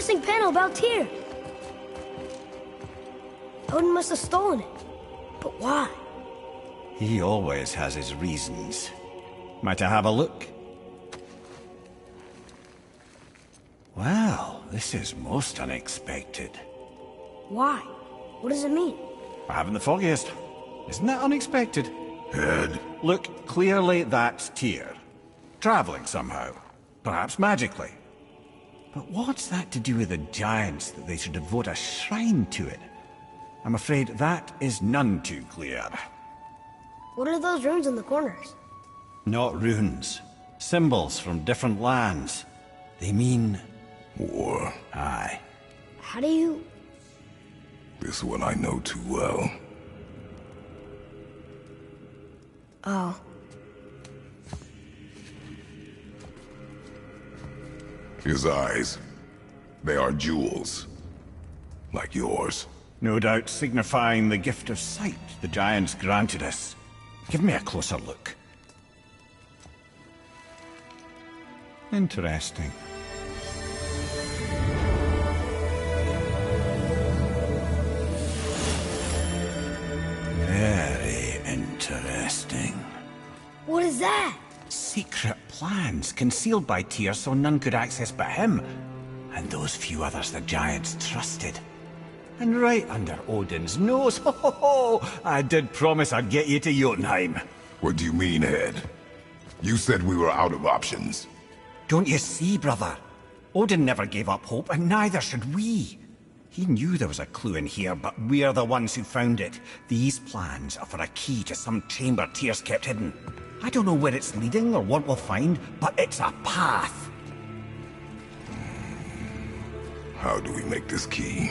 missing panel about Tyr. Odin must have stolen it. But why? He always has his reasons. Might I have a look? Well, this is most unexpected. Why? What does it mean? I haven't the foggiest. Isn't that unexpected? Head. Look, clearly that's Tyr. Traveling somehow. Perhaps magically. But what's that to do with the giants that they should devote a shrine to it? I'm afraid that is none too clear. What are those runes in the corners? Not runes. Symbols from different lands. They mean... War. Aye. How do you... This one I know too well. Oh. His eyes. They are jewels. Like yours. No doubt signifying the gift of sight the giants granted us. Give me a closer look. Interesting. Very interesting. What is that? Secret plans concealed by Tyr so none could access but him. And those few others the giants trusted. And right under Odin's nose, ho ho ho! I did promise I'd get you to Jotunheim. What do you mean, Head? You said we were out of options. Don't you see, brother? Odin never gave up hope, and neither should we. He knew there was a clue in here, but we're the ones who found it. These plans are for a key to some chamber Tyr's kept hidden. I don't know where it's leading or what we'll find, but it's a path. How do we make this key?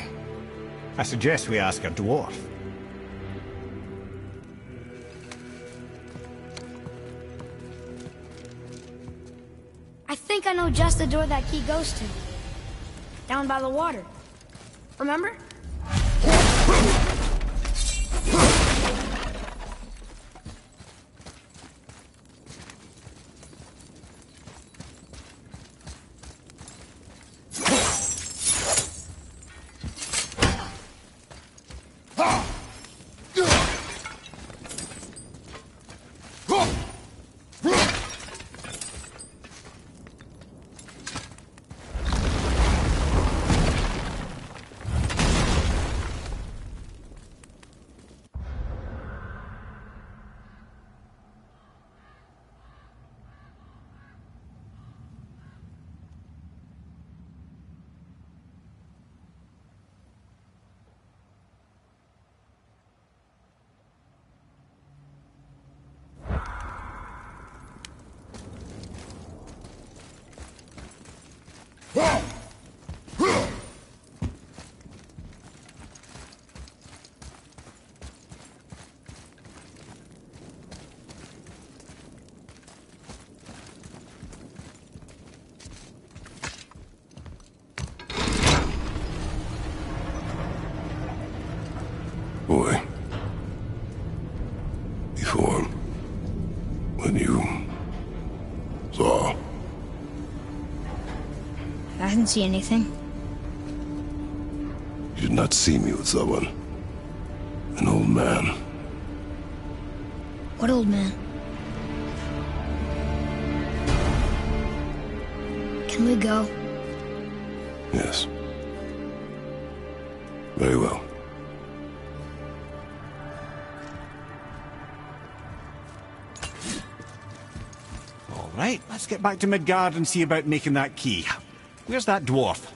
I suggest we ask a dwarf. I think I know just the door that key goes to. Down by the water. Remember? Boy. Before... when you... saw... I didn't see anything. You did not see me with someone. An old man. What old man? Can we go? Yes. Very well. All right, let's get back to Midgard and see about making that key. Where's that dwarf?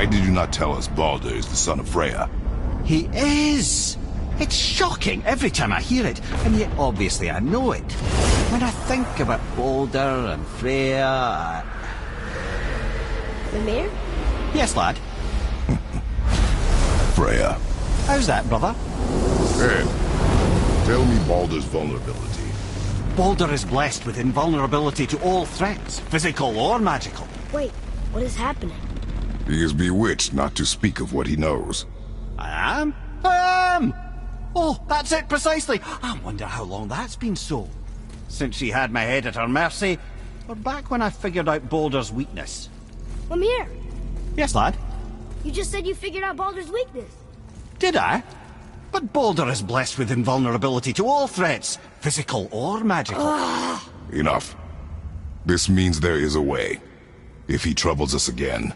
Why did you not tell us Baldur is the son of Freya? He is! It's shocking every time I hear it, and yet obviously I know it. When I think about Boulder and Freya... Mimir? Yes, lad. Freya. How's that, brother? Ed, tell me Baldur's vulnerability. Boulder is blessed with invulnerability to all threats, physical or magical. Wait, what is happening? He is bewitched not to speak of what he knows. I am? I am! Oh, that's it precisely. I wonder how long that's been so. Since she had my head at her mercy, or back when I figured out Boulder's weakness. Mimir, Yes, lad? you just said you figured out Baldur's weakness. Did I? But Boulder is blessed with invulnerability to all threats, physical or magical. Enough. This means there is a way. If he troubles us again,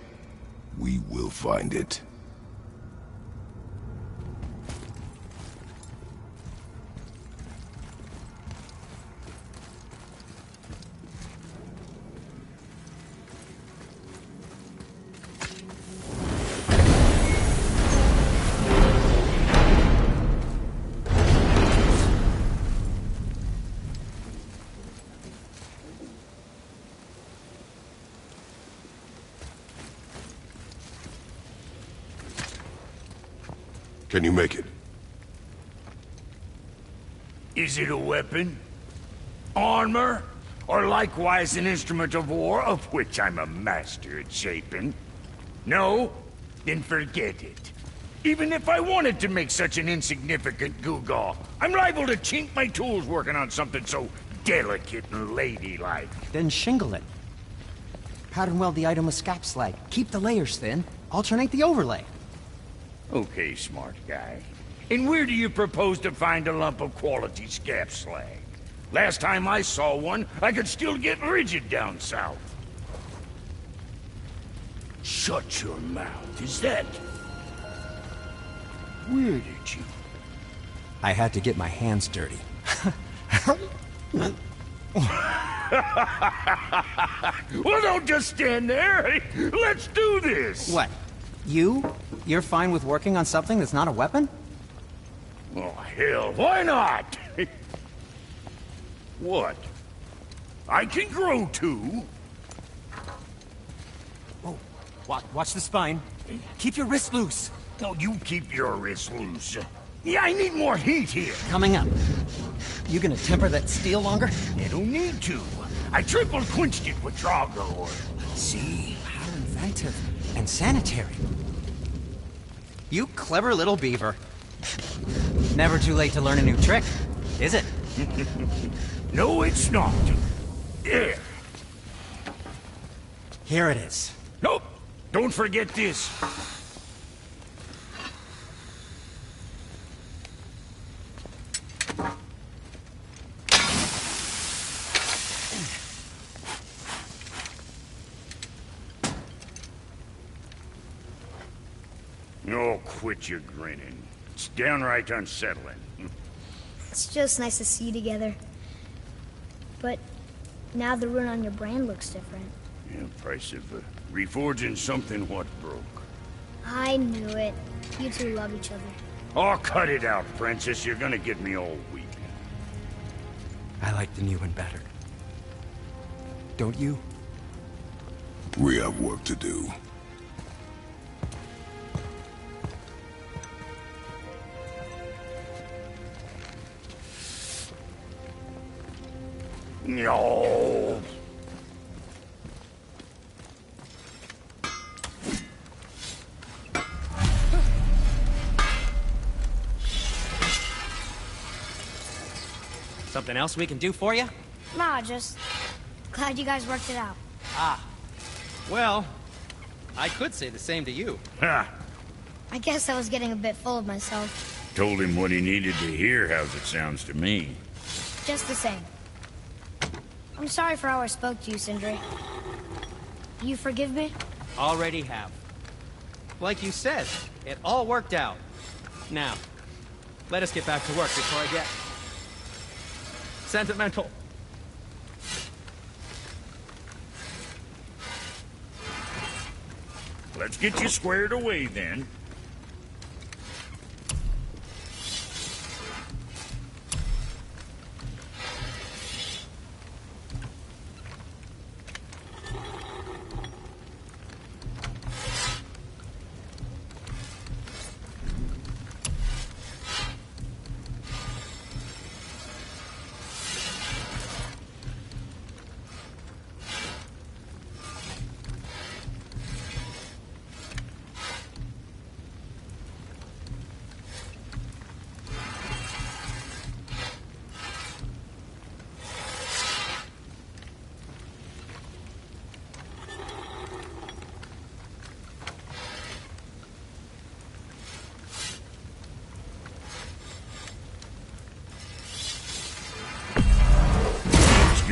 we will find it. Can you make it? Is it a weapon? Armor? Or likewise an instrument of war, of which I'm a master at shaping? No? Then forget it. Even if I wanted to make such an insignificant gewgaw, I'm liable to chink my tools working on something so delicate and ladylike. Then shingle it. Pattern weld the item with scap slag. Keep the layers thin. Alternate the overlay. Okay, smart guy. And where do you propose to find a lump of quality scap slag? Last time I saw one, I could still get rigid down south. Shut your mouth, is that... Where did you... I had to get my hands dirty. Well, don't just stand there. Let's do this. What? You're fine with working on something that's not a weapon? Oh, hell, why not? What? I can grow too. Oh, watch the spine. Keep your wrist loose. No, you keep your wrist loose. Yeah, I need more heat here. Coming up. You gonna temper that steel longer? You don't need to. I triple quenched it with Drago oil. See? How inventive. And sanitary. You clever little beaver. Never too late to learn a new trick, is it? No, it's not. There. Here it is. Nope. Don't forget this. Oh, quit your grinning. It's downright unsettling. It's just nice to see you together. But now the rune on your brand looks different. Yeah, price of reforging something what broke. I knew it. You two love each other. Oh, cut it out, Princess. You're gonna get me all weak. I like the new one better. Don't you? We have work to do. No. Something else we can do for you? Nah, just glad you guys worked it out. Well, I could say the same to you. Ha! I guess I was getting a bit full of myself. Told him what he needed to hear, how's it sounds to me. Just the same. I'm sorry for how I spoke to you, Sindri. You forgive me? Already have. Like you said, it all worked out. Now, let us get back to work before I get sentimental. Let's get you squared away then.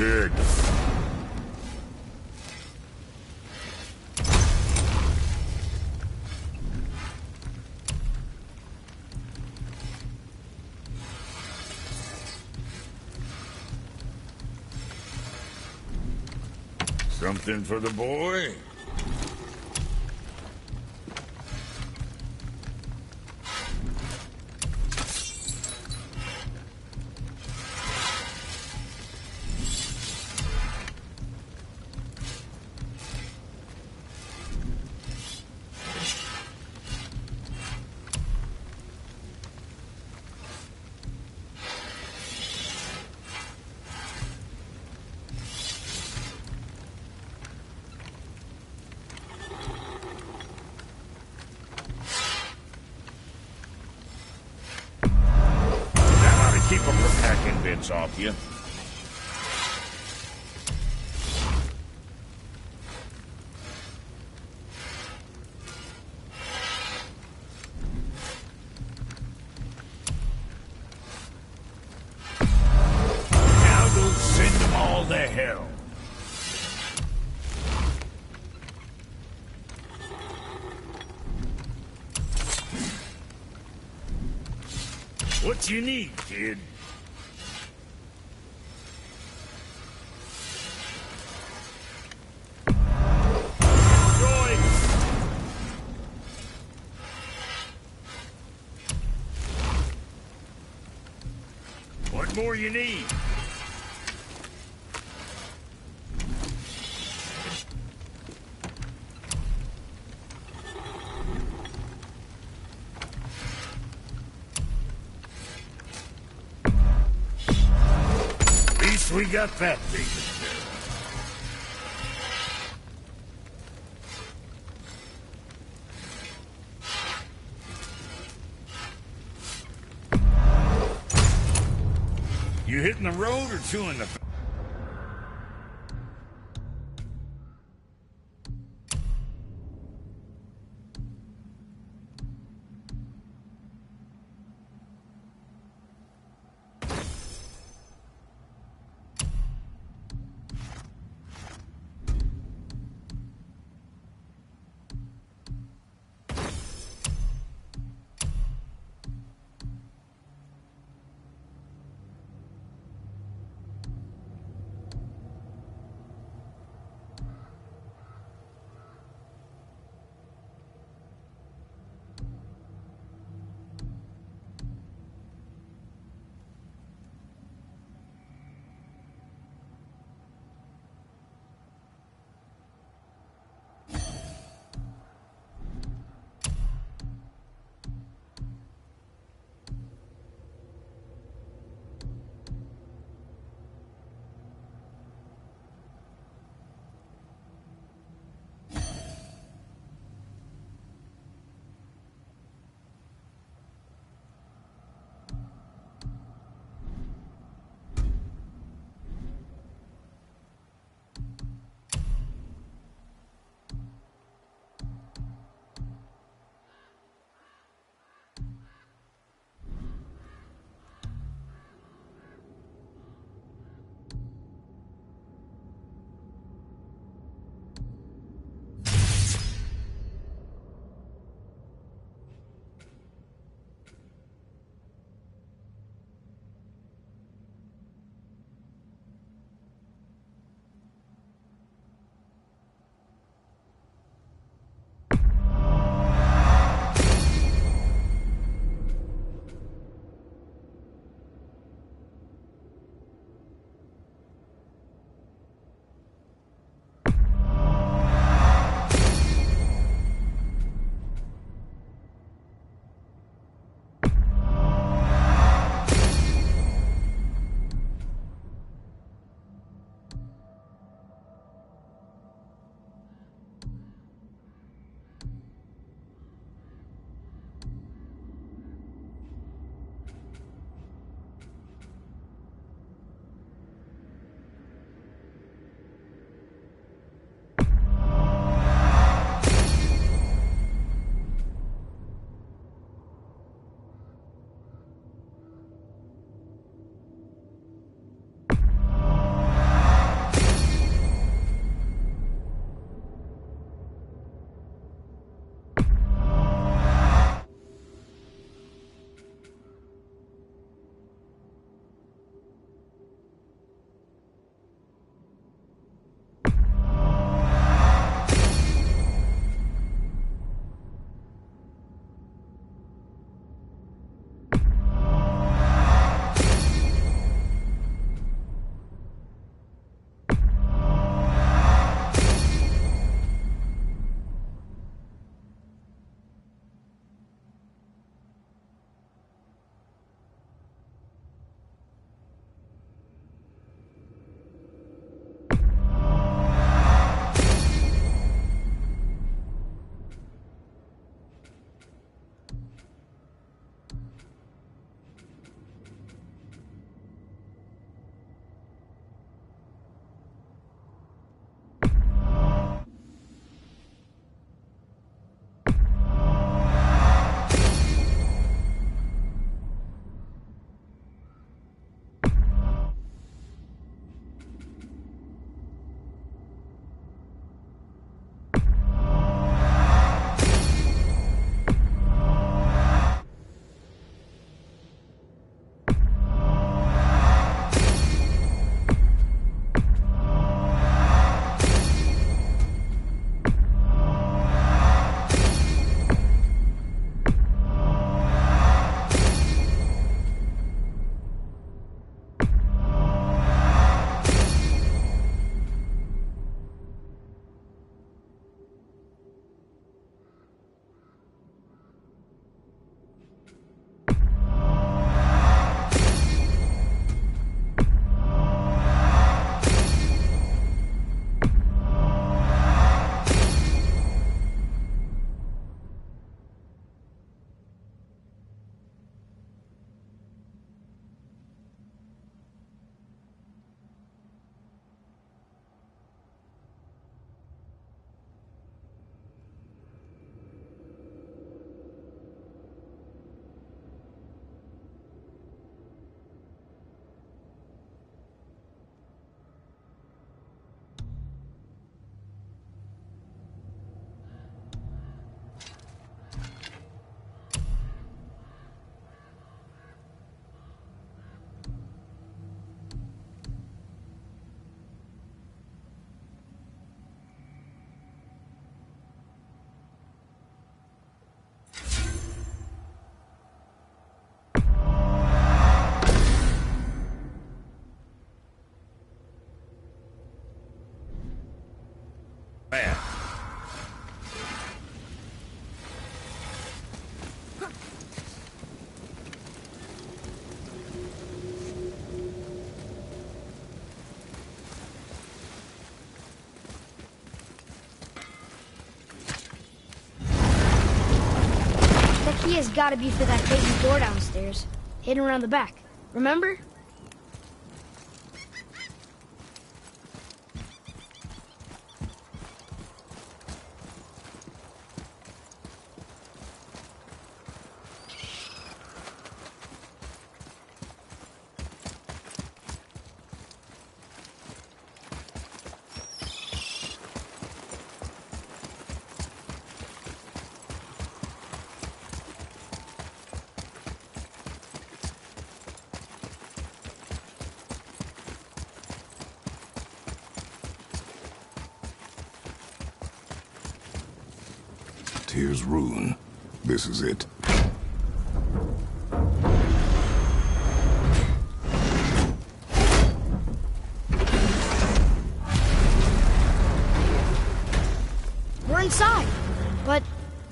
Good. Something for the boy? Keep them from hacking bits off you. Now go send them all to hell. What you need, kid? Droid! What more you need? We got that thing. You hitting the road or chewing the... Key has got to be for that hidden door downstairs, hidden around the back. Remember? Here's Rune. This is it. We're inside. But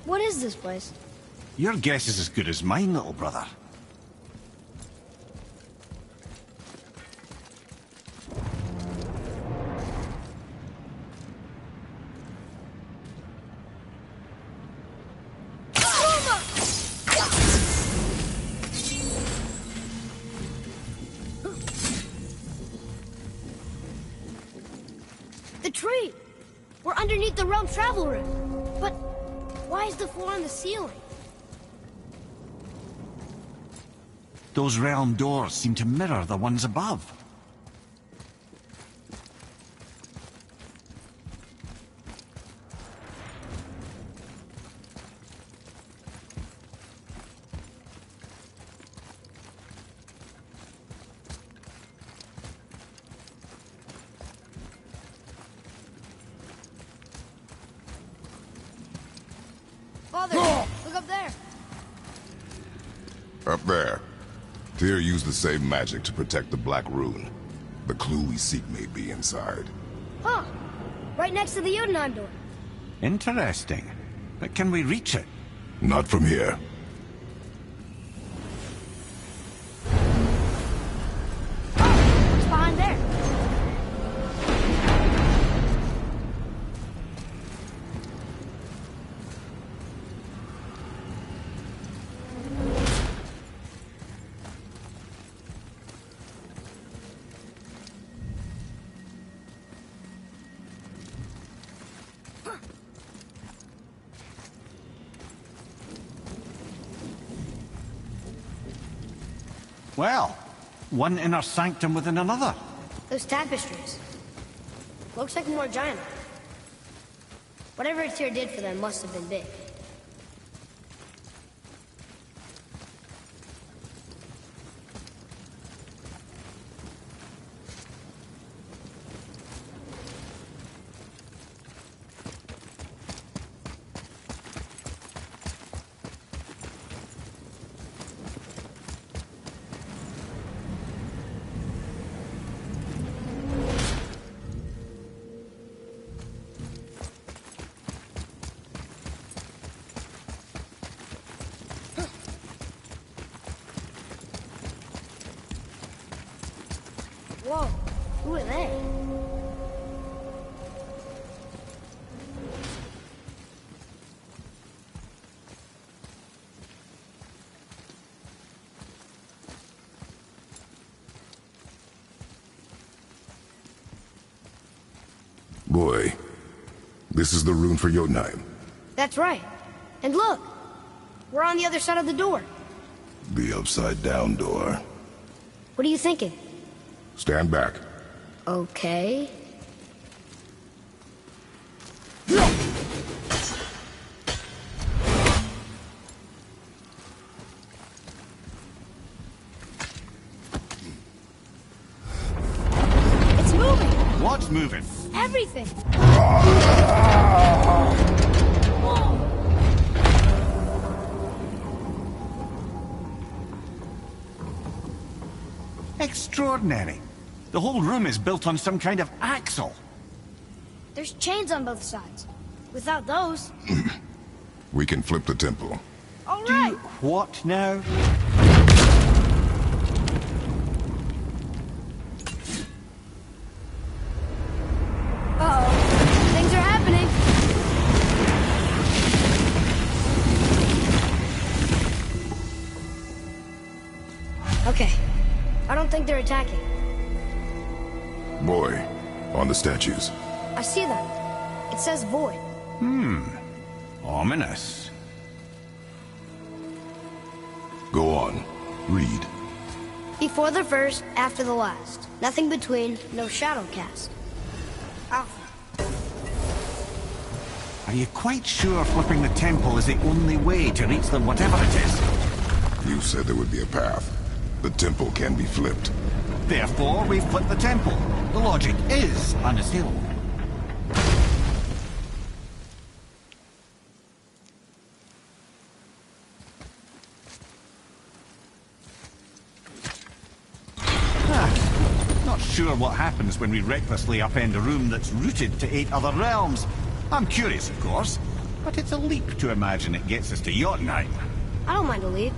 what is this place? Your guess is as good as mine, little brother. The tree! We're underneath the realm travel room. But why is the floor on the ceiling? Those realm doors seem to mirror the ones above. Father, look up there. Up there. Tyr used the same magic to protect the Black Rune. The clue we seek may be inside. Huh. Right next to the Jotunheim door. Interesting. But can we reach it? Not from here. What's behind there? Well, one inner sanctum within another. Those tapestries. Looks like more giant. Whatever Tyr did for them must have been big. Whoa, who are they? Boy, this is the rune for Jotunheim. That's right. And look, we're on the other side of the door. The upside-down door. What are you thinking? Stand back. Okay. It's moving! What's moving? Everything! Extraordinary. The whole room is built on some kind of axle. There's chains on both sides. Without those... We can flip the temple. All right! What now? Uh-oh. Things are happening. Okay. I don't think they're attacking. Boy, on the statues. I see them. It says void. Ominous. Go on. Read. Before the first, after the last. Nothing between, no shadow cast. Alpha. Are you quite sure flipping the temple is the only way to reach them, whatever it is? You said there would be a path. The temple can be flipped. Therefore, we flip the temple. The logic is unassailable. Not sure what happens when we recklessly upend a room that's rooted to 8 other realms. I'm curious, of course, but it's a leap to imagine it gets us to Jotunheim. I don't mind a lead.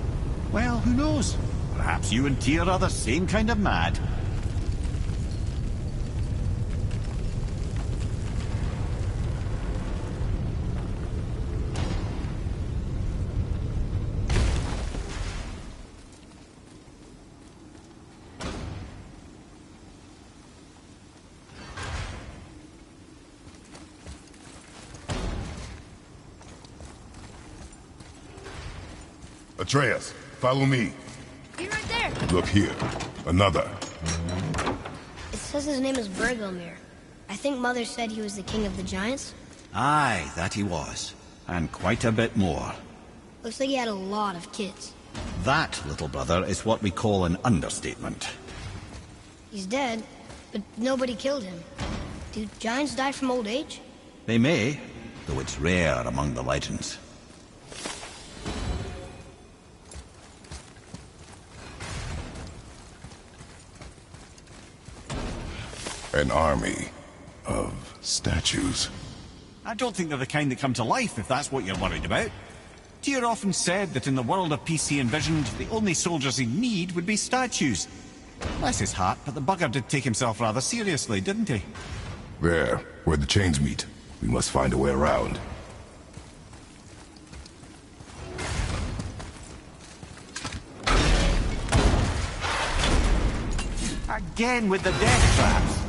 Well, who knows? Perhaps you and Tyr are the same kind of mad. Atreus, follow me. Be right there. Look here. Another. It says his name is Bergelmir. I think Mother said he was the king of the giants. Aye, that he was. And quite a bit more. Looks like he had a lot of kids. That, little brother, is what we call an understatement. He's dead, but nobody killed him. Do giants die from old age? They may, though it's rare among the legends. An army of statues. I don't think they're the kind that come to life, if that's what you're worried about. Tyr often said that in the world of peace he envisioned, the only soldiers he'd need would be statues. Bless his heart, but the bugger did take himself rather seriously, didn't he? There, where the chains meet. We must find a way around. Again with the death traps.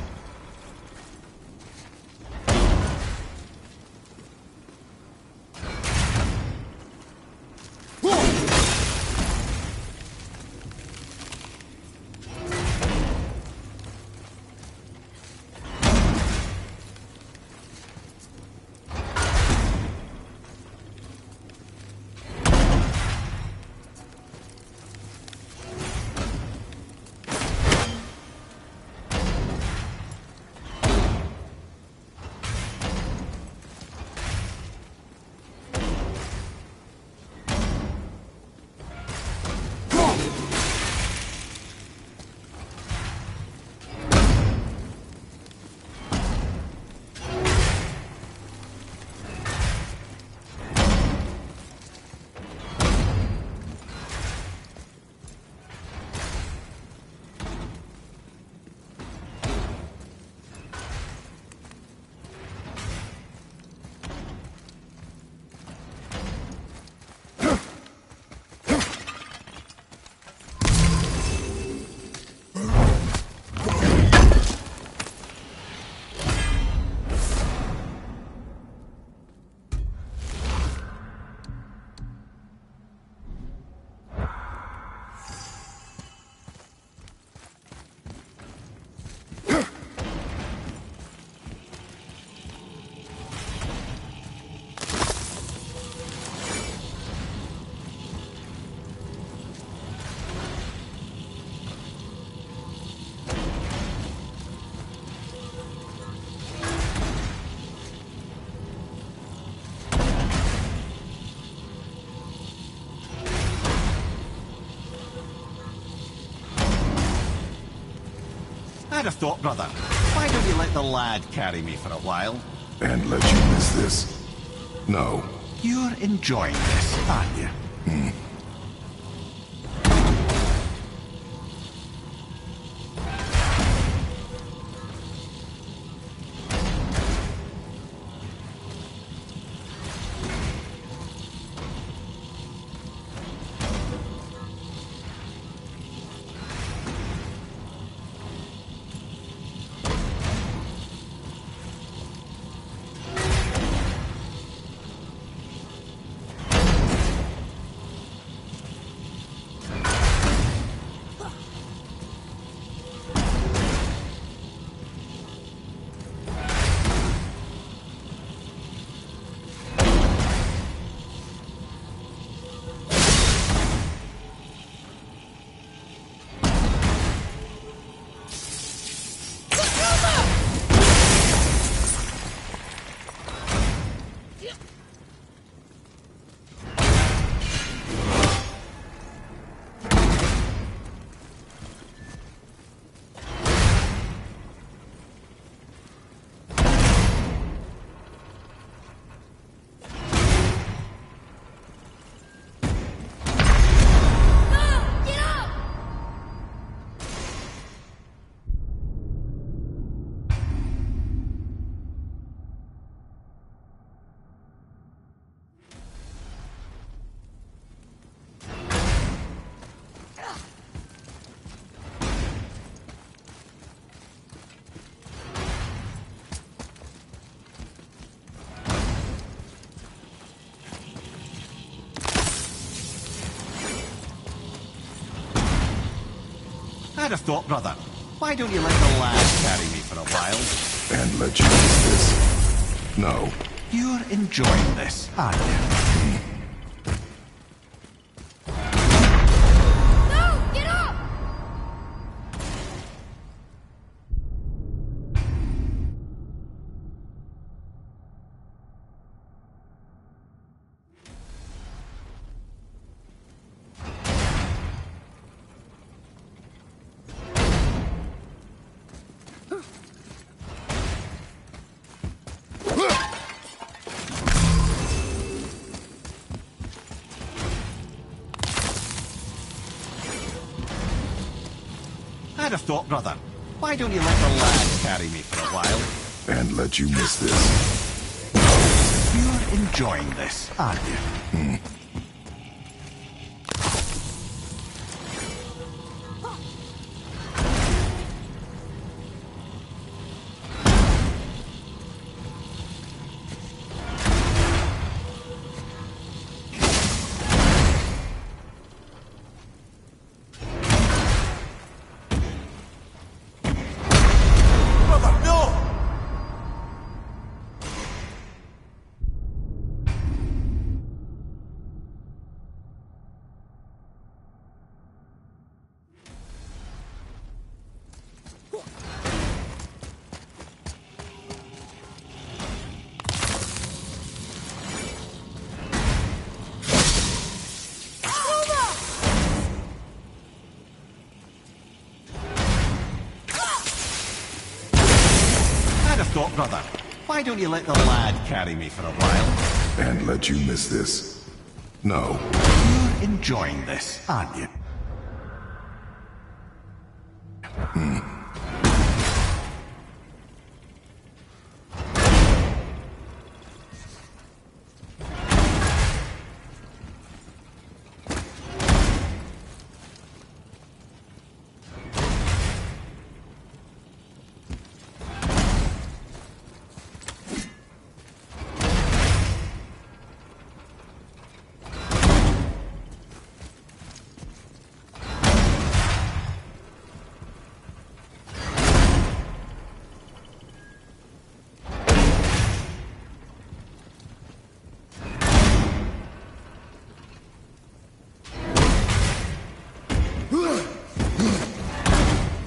I'd have thought, brother, why don't you let the lad carry me for a while? And let you miss this? No. You're enjoying this, aren't you? I'd have thought, brother. Why don't you let the lad carry me for a while? And let you miss this. No. You're enjoying this, aren't you? No! Get up! I'd have thought, brother. Why don't you let the lad carry me for a while? And let you miss this. You're enjoying this, aren't you? Brother, no! I'd have thought, brother. Why don't you let the lad carry me for a while? And let you miss this. No. You're enjoying this, aren't you?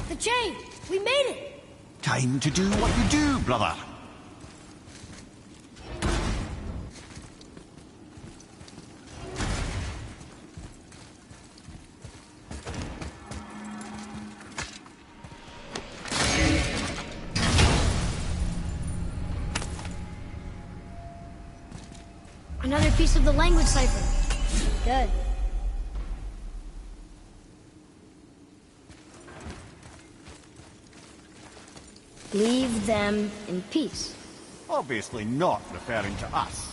The chain! We made it! Time to do what you do, brother. Another piece of the language cipher. Good. Leave them in peace. Obviously not referring to us.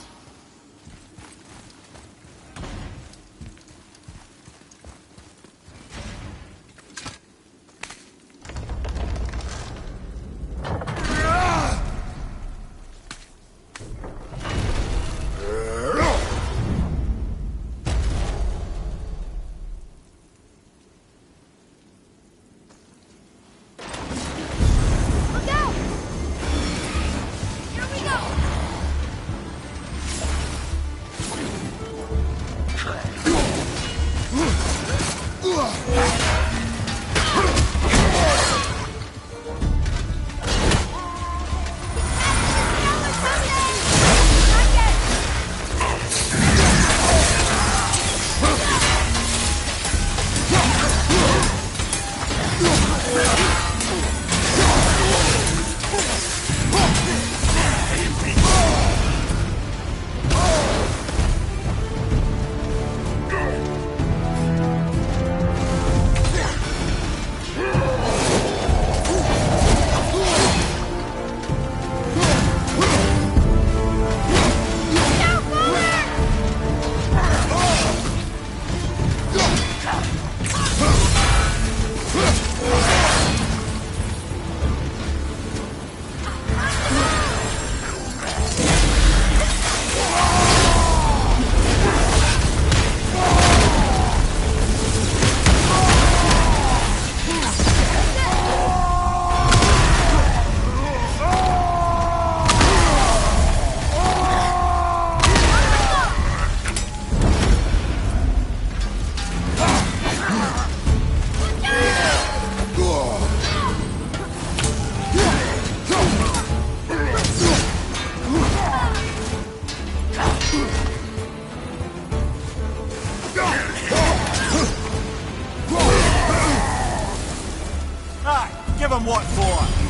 Look out! Here we go! them what for!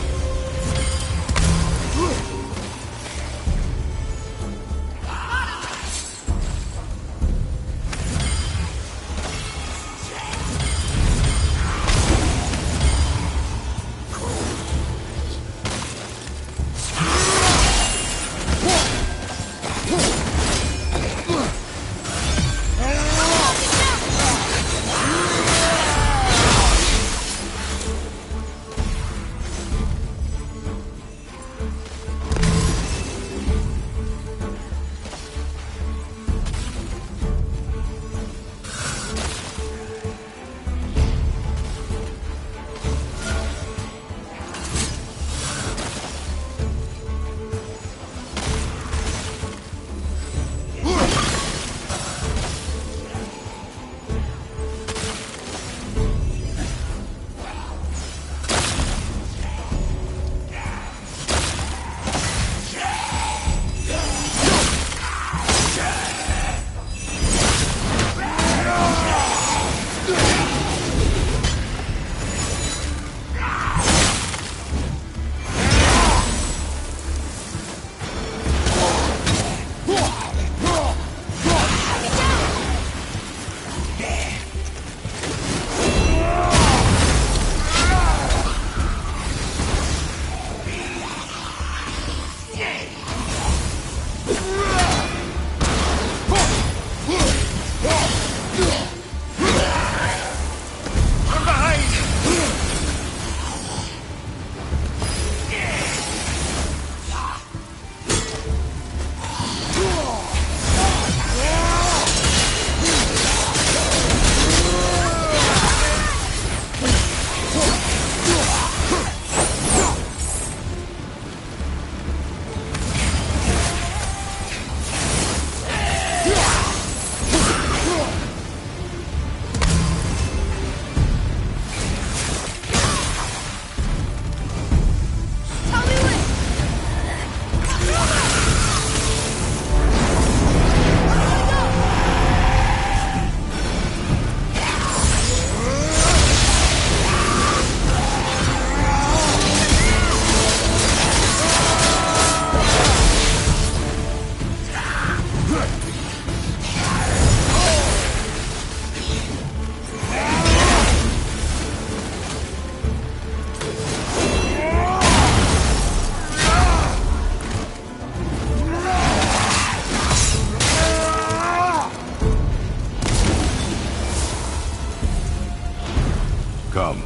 Come.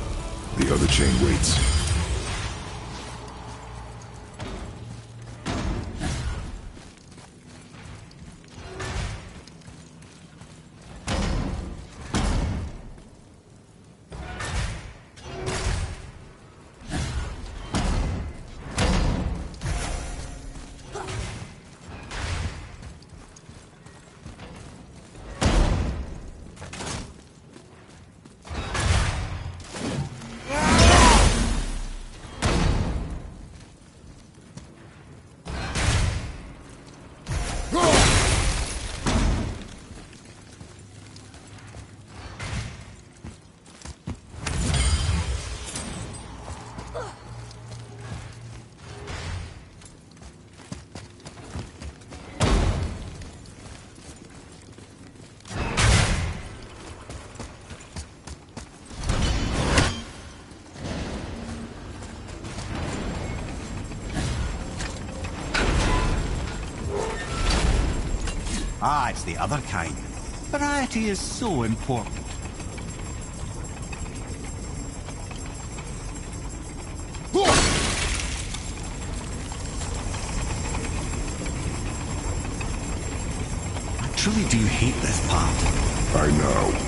The other chain waits. Ah, it's the other kind. Variety is so important. I truly do hate this part. I know.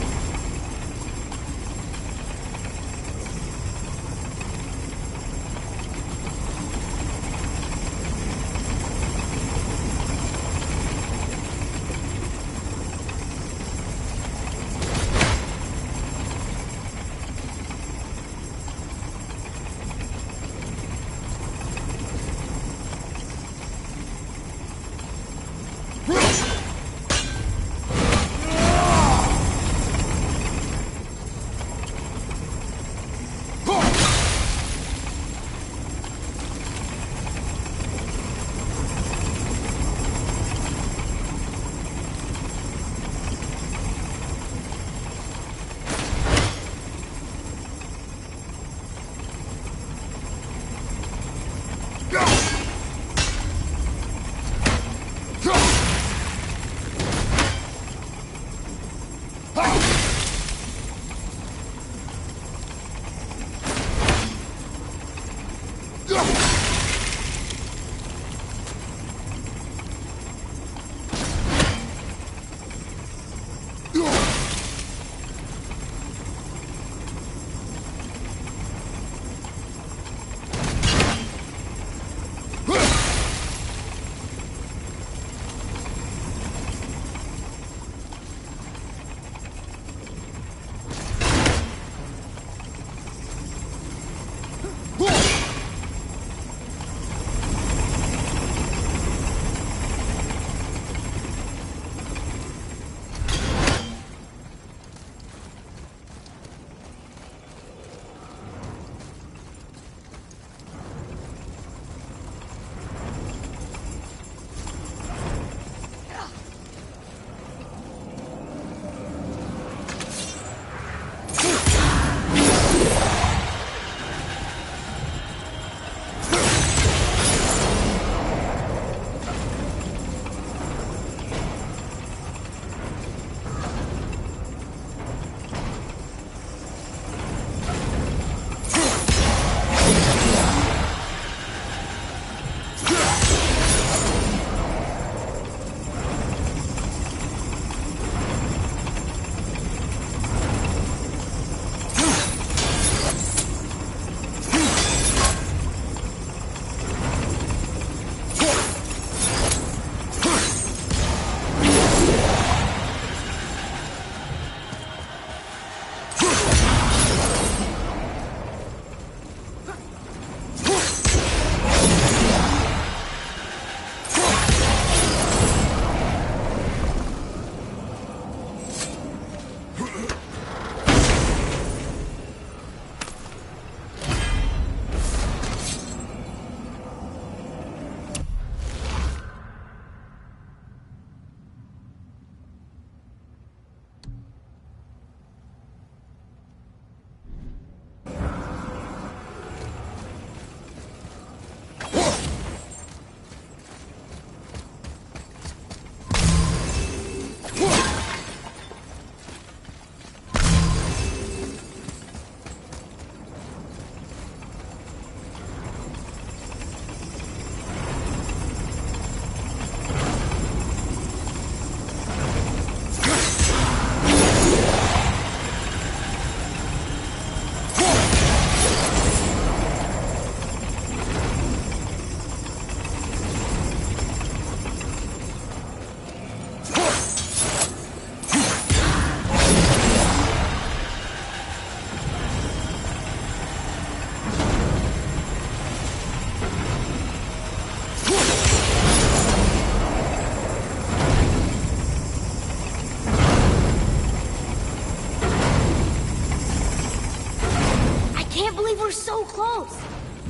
were so close.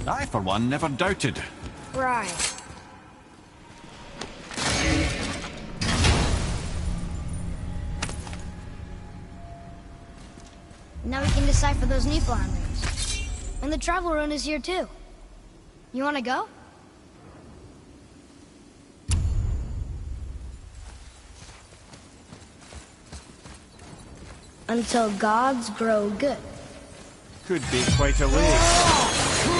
I, for one, never doubted. Right. Now we can decipher those Nephilim runes. And the travel rune is here too. You wanna go? Until gods grow good. Could be quite a way.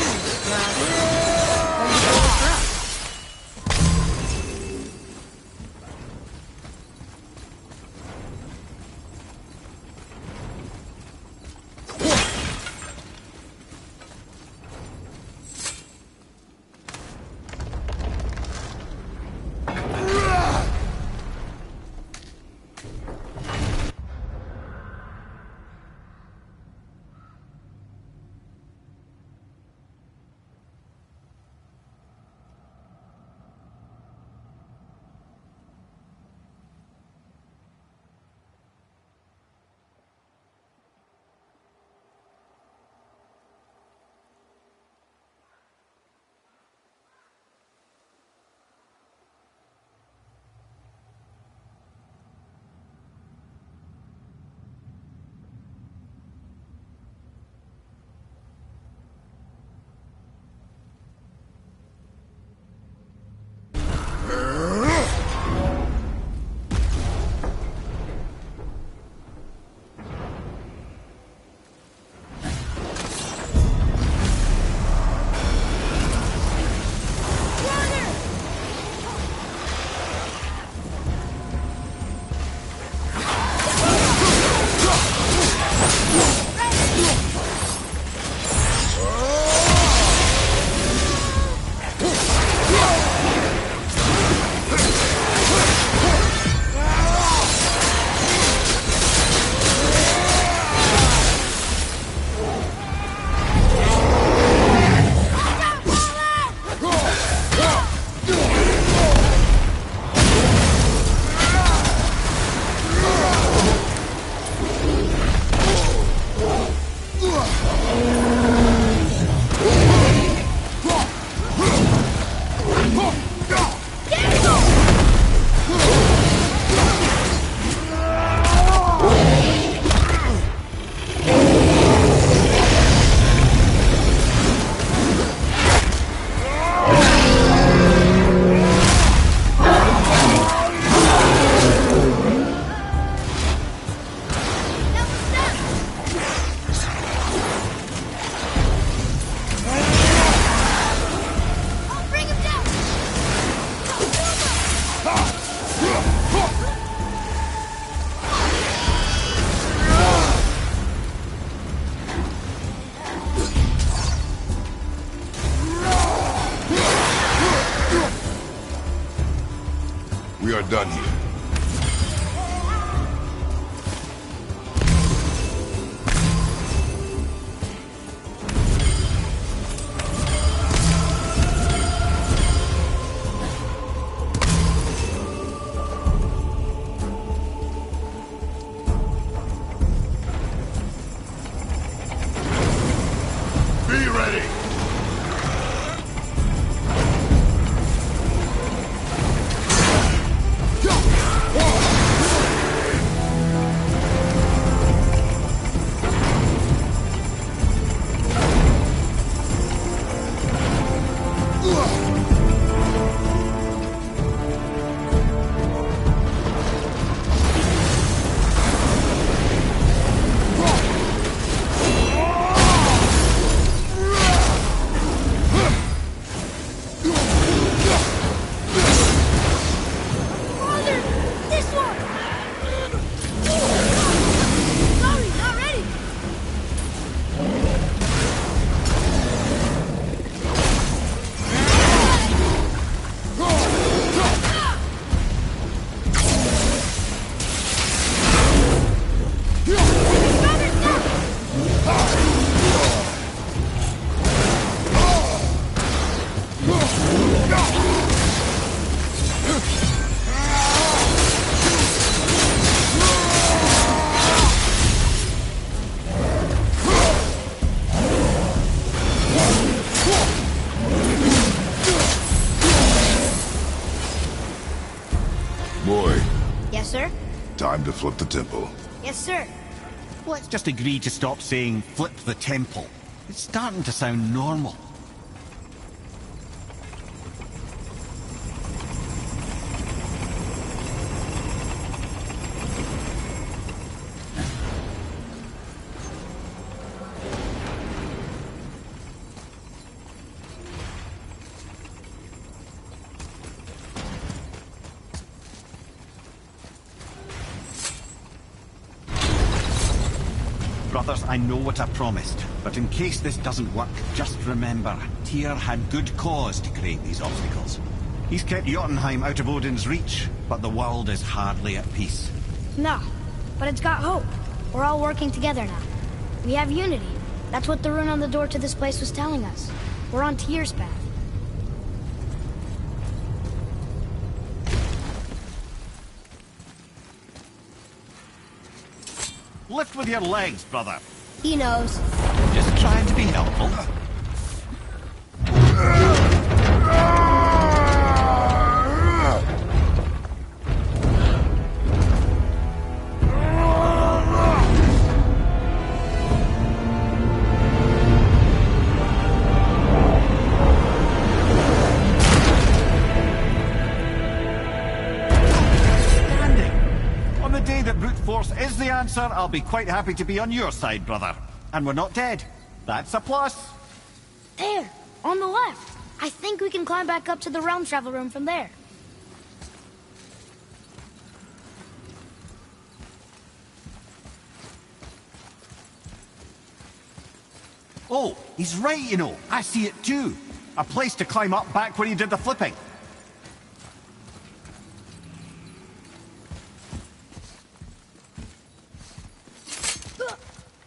We are done here. Be ready! Go! time to flip the temple. Yes, sir. Let's just agree to stop saying flip the temple. It's starting to sound normal. Brothers, I know what I promised, but in case this doesn't work, just remember, Tyr had good cause to create these obstacles. He's kept Jotunheim out of Odin's reach, but the world is hardly at peace. No, but it's got hope. We're all working together now. We have unity. That's what the rune on the door to this place was telling us. We're on Tyr's path. Lift with your legs, brother. He knows. Just trying to be helpful. Is the answer, I'll be quite happy to be on your side, brother. And we're not dead. That's a plus. There, on the left. I think we can climb back up to the realm travel room from there. Oh, he's right, you know. I see it too. A place to climb up back where he did the flipping.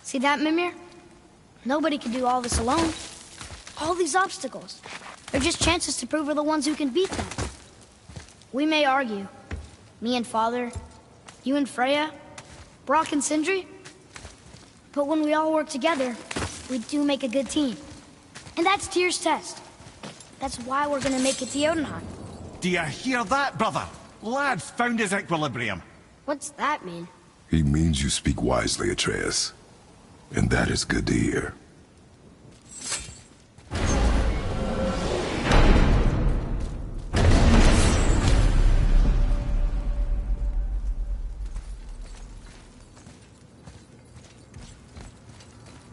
See that, Mimir? Nobody can do all this alone. All these obstacles. They're just chances to prove we're the ones who can beat them. We may argue. Me and Father, you and Freya, Brock and Sindri. But when we all work together, we do make a good team. And that's Tyr's test. That's why we're gonna make it to Jotunheim. Do you hear that, brother? Lad's found his equilibrium. What's that mean? He means you speak wisely, Atreus. And that is good to hear.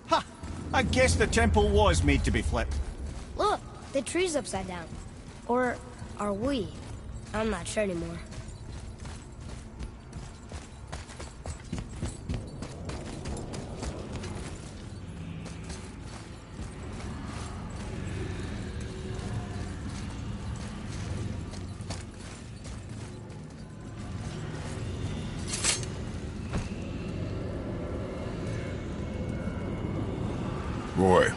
Ha! I guess the temple was made to be flipped. Look, the tree's upside down. Or are we? I'm not sure anymore. Roy,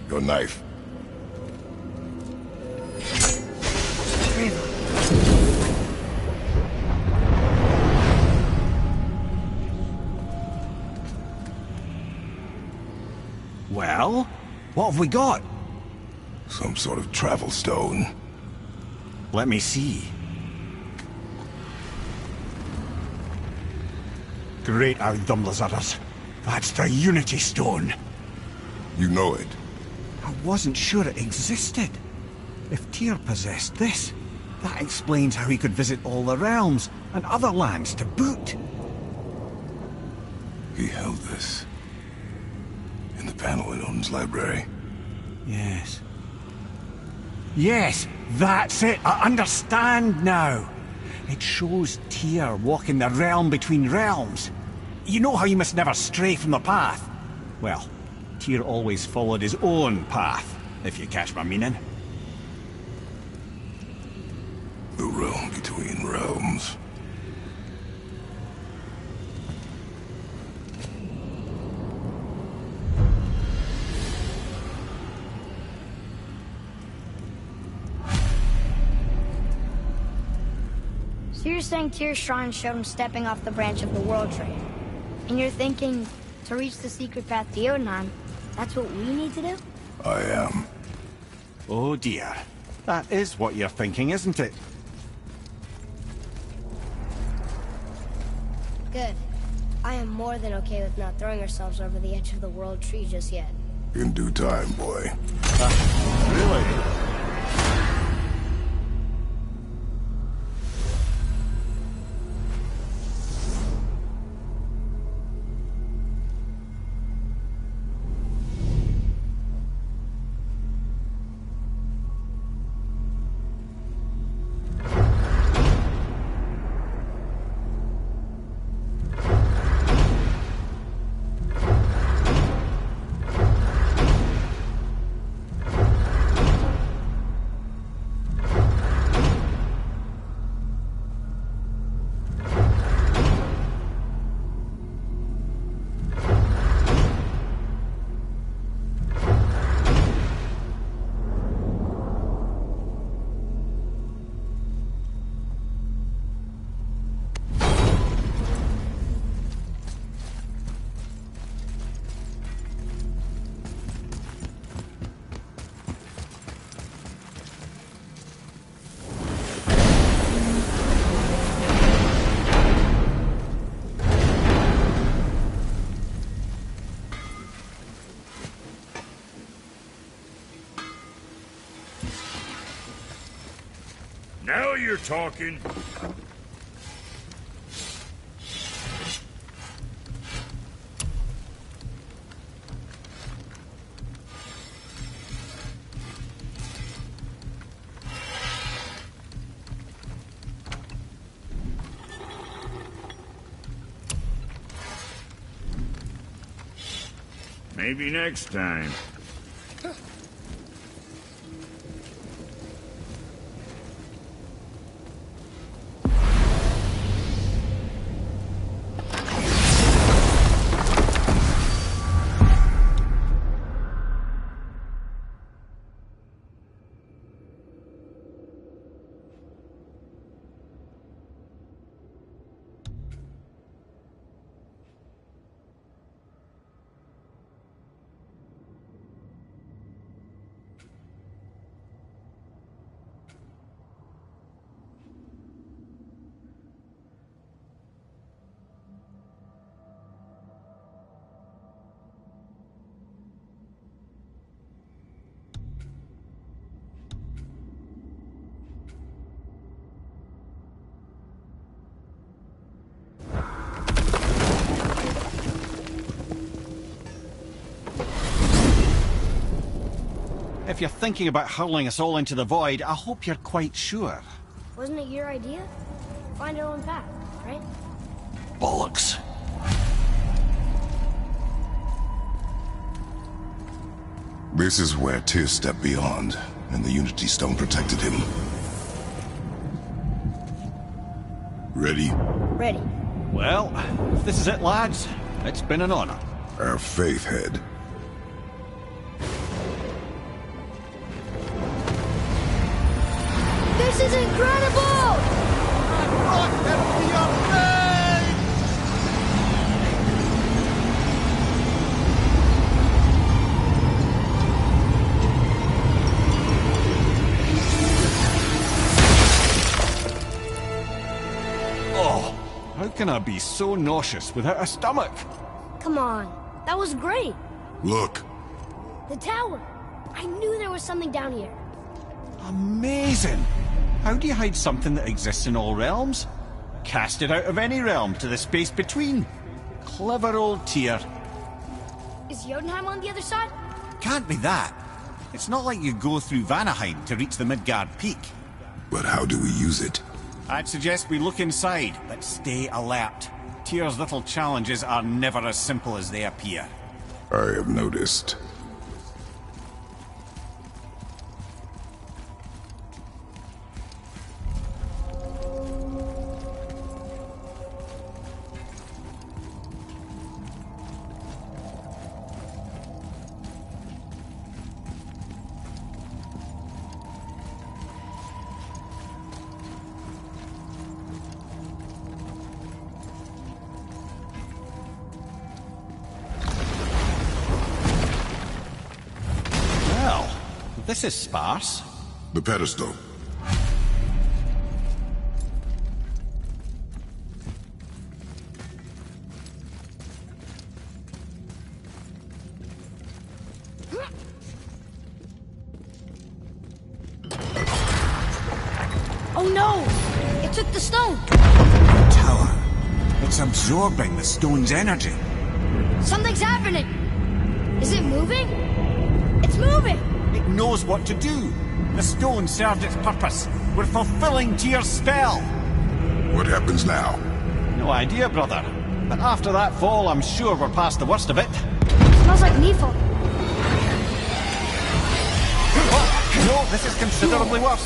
your knife. Well, what have we got? Some sort of travel stone. Let me see. Great Outdumblazers. That's the Unity Stone. You know it. I wasn't sure it existed. If Tyr possessed this, that explains how he could visit all the realms and other lands to boot. He held this in the panel in Odin's library. Yes. Yes, that's it. I understand now. It shows Tyr walking the realm between realms. You know how you must never stray from the path? Well, Tyr always followed his own path, if you catch my meaning. The realm between realms. So you're saying Tyr's shrine showed him stepping off the branch of the World Tree. And you're thinking, to reach the secret path to Jotunheim, that's what we need to do? I am. Oh dear. That is what you're thinking, isn't it? Good. I am more than okay with not throwing ourselves over the edge of the World Tree just yet. In due time, boy. Really? Now you're talking. Maybe next time. If you're thinking about hurling us all into the void, I hope you're quite sure. Wasn't it your idea? Find our own path, right? Bollocks. This is where Tyr stepped beyond, and the Unity Stone protected him. Ready? Ready. Well, if this is it, lads, it's been an honor. Our faith head. This is incredible! Oh, how can I be so nauseous without a stomach? Come on, that was great. Look. The tower. I knew there was something down here. Amazing! How do you hide something that exists in all realms? Cast it out of any realm to the space between. Clever old Tyr. Is Jotunheim on the other side? Can't be that. It's not like you go through Vanaheim to reach the Midgard Peak. But how do we use it? I'd suggest we look inside, but stay alert. Tyr's little challenges are never as simple as they appear. I have noticed. This is sparse. The pedestal. Oh no! It took the stone! Tower. It's absorbing the stone's energy. Something's happening! Is it moving? It's moving! It knows what to do. The stone served its purpose. We're fulfilling Tyr's spell. What happens now? No idea, brother. But after that fall, I'm sure we're past the worst of it. Smells like Nifl. Oh, no, this is considerably worse.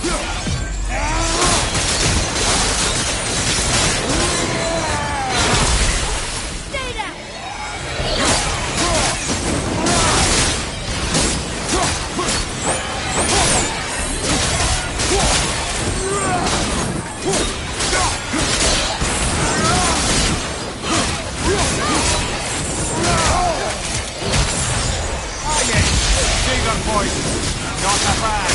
Stay down! Not that bad.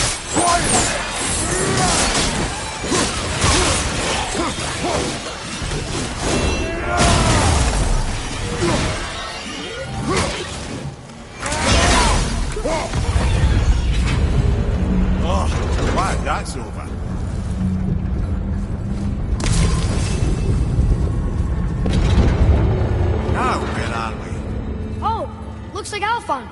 Oh, glad that's over. Now, where are we? Oh, looks like Alphon.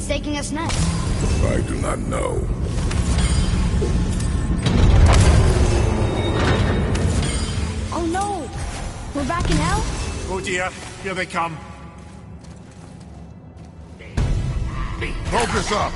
Taking us next? I do not know. Oh no! We're back in hell? Oh dear, here they come. Focus up!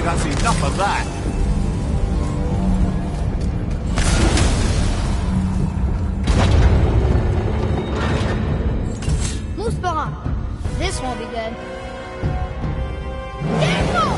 That's enough of that. Muspelheim. This won't be good. Careful!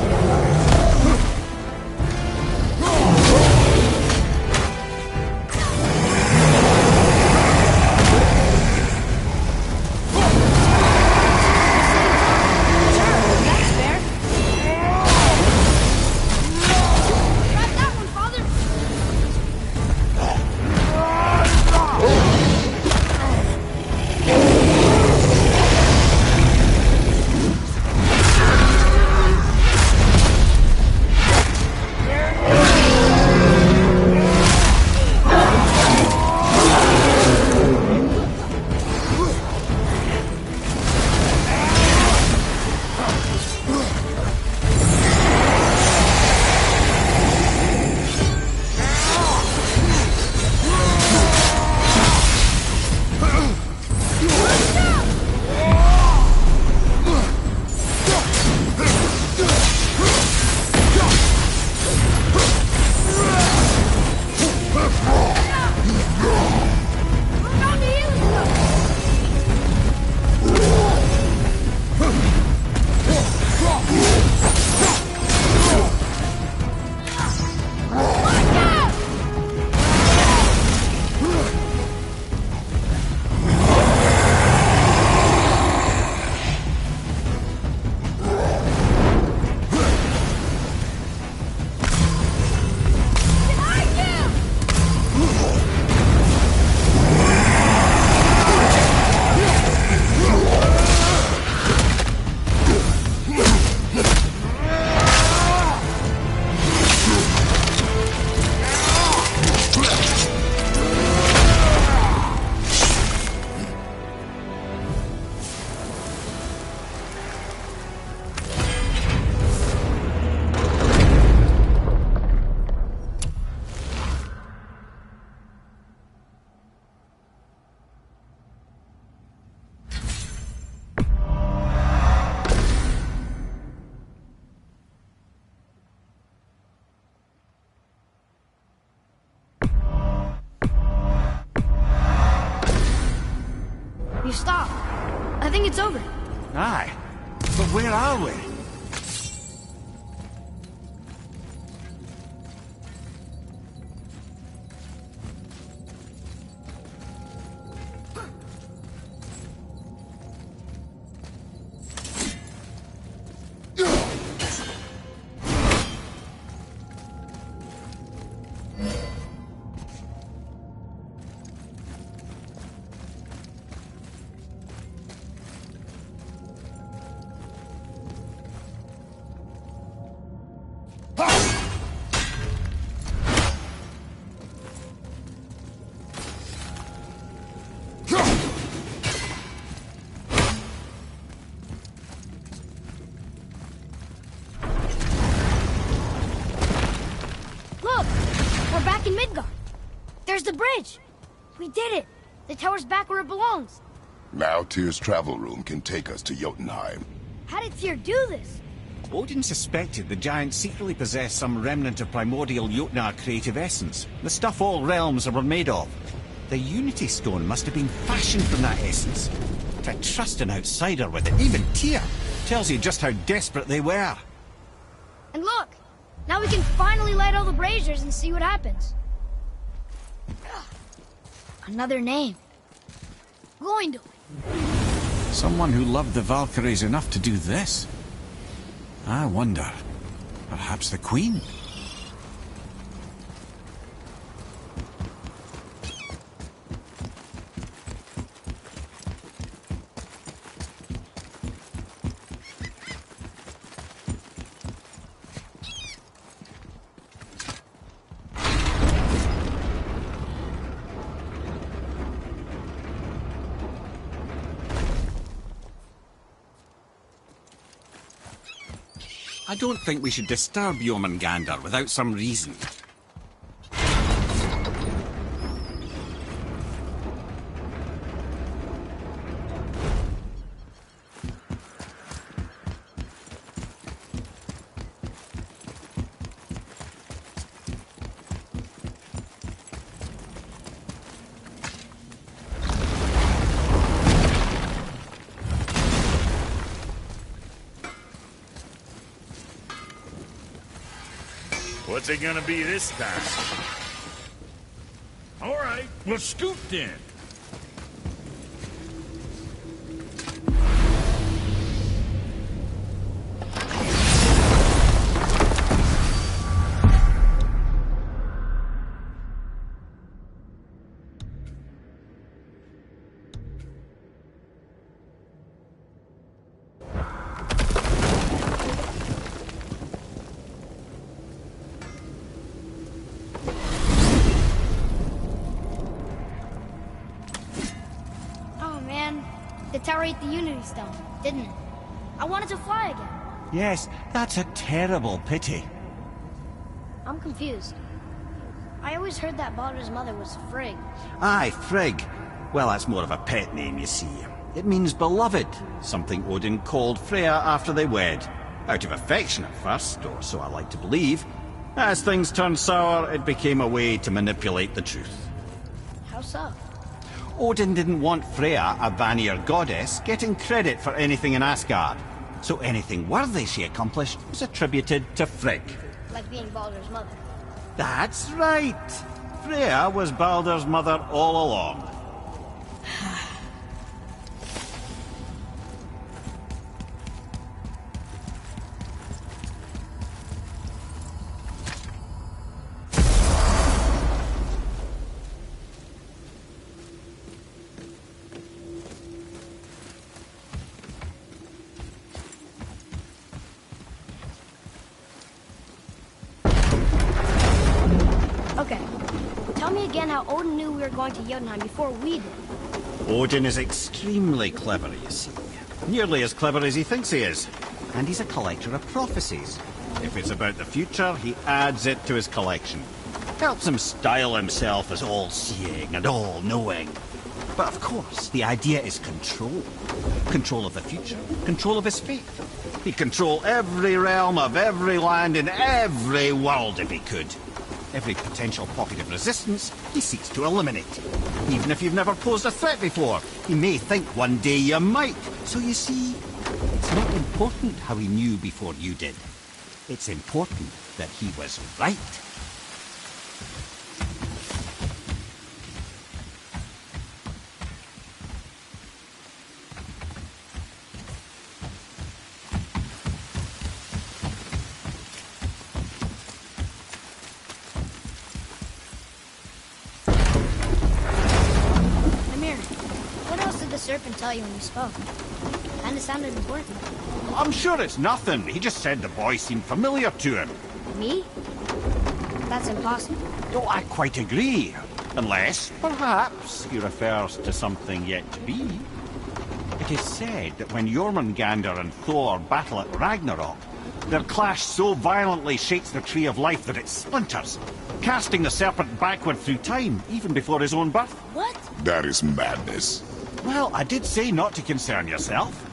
I think it's over. Aye. But where are we? There's the bridge! We did it! The tower's back where it belongs. Now Tyr's travel room can take us to Jotunheim. How did Tyr do this? Odin suspected the giant secretly possessed some remnant of primordial Jotnar creative essence, the stuff all realms were made of. The Unity Stone must have been fashioned from that essence. To trust an outsider with it, even Tyr, tells you just how desperate they were. And look! Now we can finally light all the braziers and see what happens. Another name. Gloindor. Someone who loved the Valkyries enough to do this? I wonder. Perhaps the Queen? I don't think we should disturb Jormungandr without some reason. What's it gonna be this time? All right, well, scoot then. The tower ate the Unity Stone, didn't it? I wanted to fly again. Yes, that's a terrible pity. I'm confused. I always heard that Baldur's mother was Frigg. Aye, Frigg. Well, that's more of a pet name, you see. It means beloved, something Odin called Freya after they wed. Out of affection at first, or so I like to believe. As things turned sour, it became a way to manipulate the truth. How so? Odin didn't want Freya, a Vanir goddess, getting credit for anything in Asgard. So anything worthy she accomplished was attributed to Frigg. Like being Baldur's mother. That's right! Freya was Baldur's mother all along. Okay. Tell me again how Odin knew we were going to Jotunheim before we did. Odin is extremely clever, you see. Nearly as clever as he thinks he is. And he's a collector of prophecies. If it's about the future, he adds it to his collection. Helps him style himself as all-seeing and all-knowing. But of course, the idea is control. Control of the future. Control of his fate. He'd control every realm of every land in every world if he could. Every potential pocket of resistance, he seeks to eliminate. Even if you've never posed a threat before, he may think one day you might. So you see, it's not important how he knew before you did. It's important that he was right. Serpent tell you when you spoke? Kinda sounded important. I'm sure it's nothing. He just said the boy seemed familiar to him. Me? That's impossible. Oh, I quite agree. Unless, perhaps, he refers to something yet to be. It is said that when Jormungandr and Thor battle at Ragnarok, their clash so violently shakes the Tree of Life that it splinters, casting the serpent backward through time, even before his own birth. What? That is madness. Well, I did say not to concern yourself.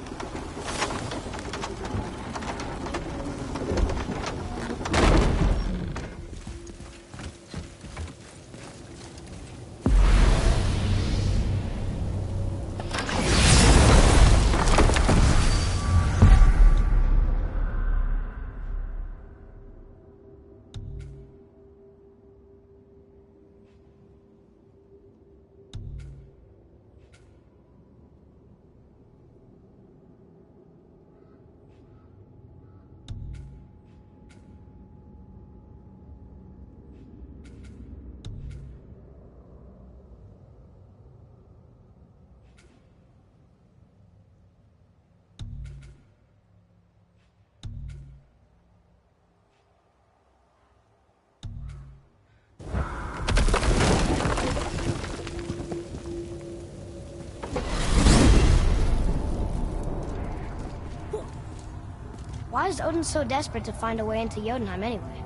Why is Odin so desperate to find a way into Jotunheim anyway?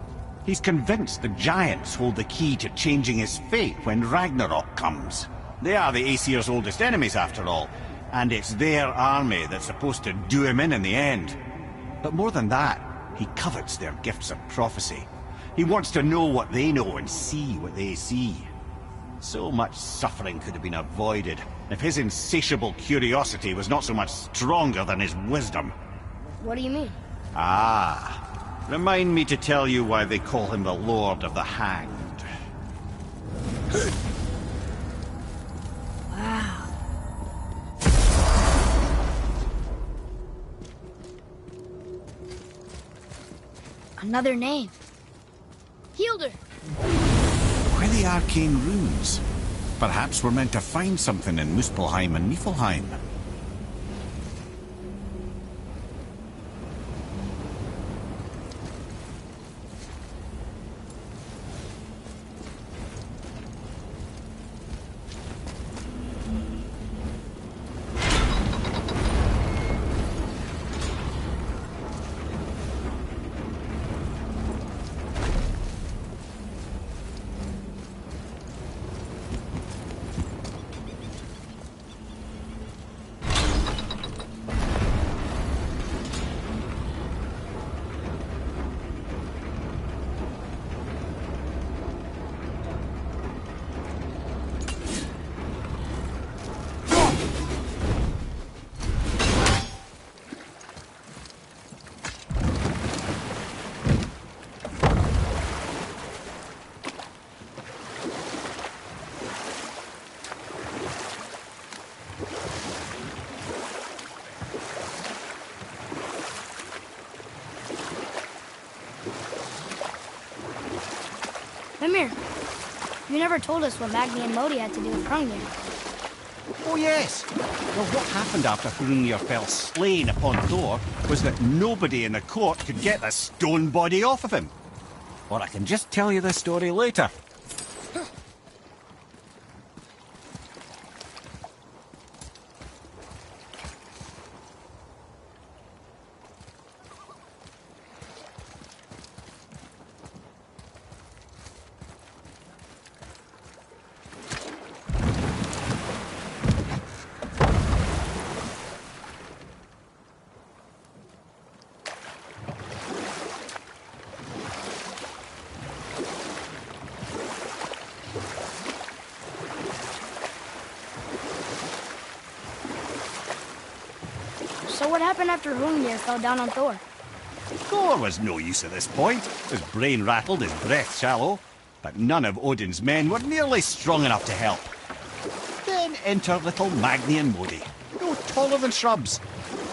He's convinced the giants hold the key to changing his fate when Ragnarok comes. They are the Aesir's oldest enemies, after all, and it's their army that's supposed to do him in the end. But more than that, he covets their gifts of prophecy. He wants to know what they know and see what they see. So much suffering could have been avoided if his insatiable curiosity was not so much stronger than his wisdom. What do you mean? Ah, remind me to tell you why they call him the Lord of the Hanged. Wow. Another name. Hildur! Why the arcane runes? Perhaps we're meant to find something in Muspelheim and Niflheim. Mimir, you never told us what Magni and Modi had to do with Hrungnir. Oh yes! Well, what happened after Hrungnir fell slain upon Thor was that nobody in the court could get the stone body off of him. Or I can just tell you the story later. So what happened after Hrungnir fell down on Thor? Thor was no use at this point. His brain rattled, his breath shallow. But none of Odin's men were nearly strong enough to help. Then enter little Magni and Modi, no taller than shrubs.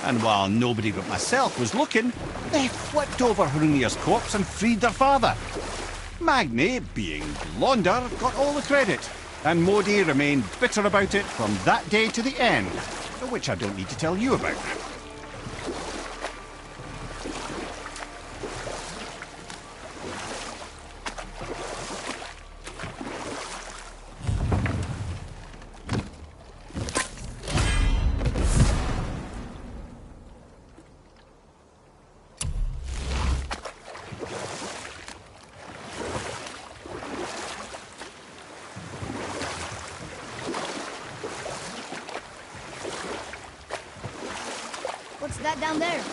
And while nobody but myself was looking, they flipped over Hrungnir's corpse and freed their father. Magni, being blonder, got all the credit, and Modi remained bitter about it from that day to the end, which I don't need to tell you about. What's that down there?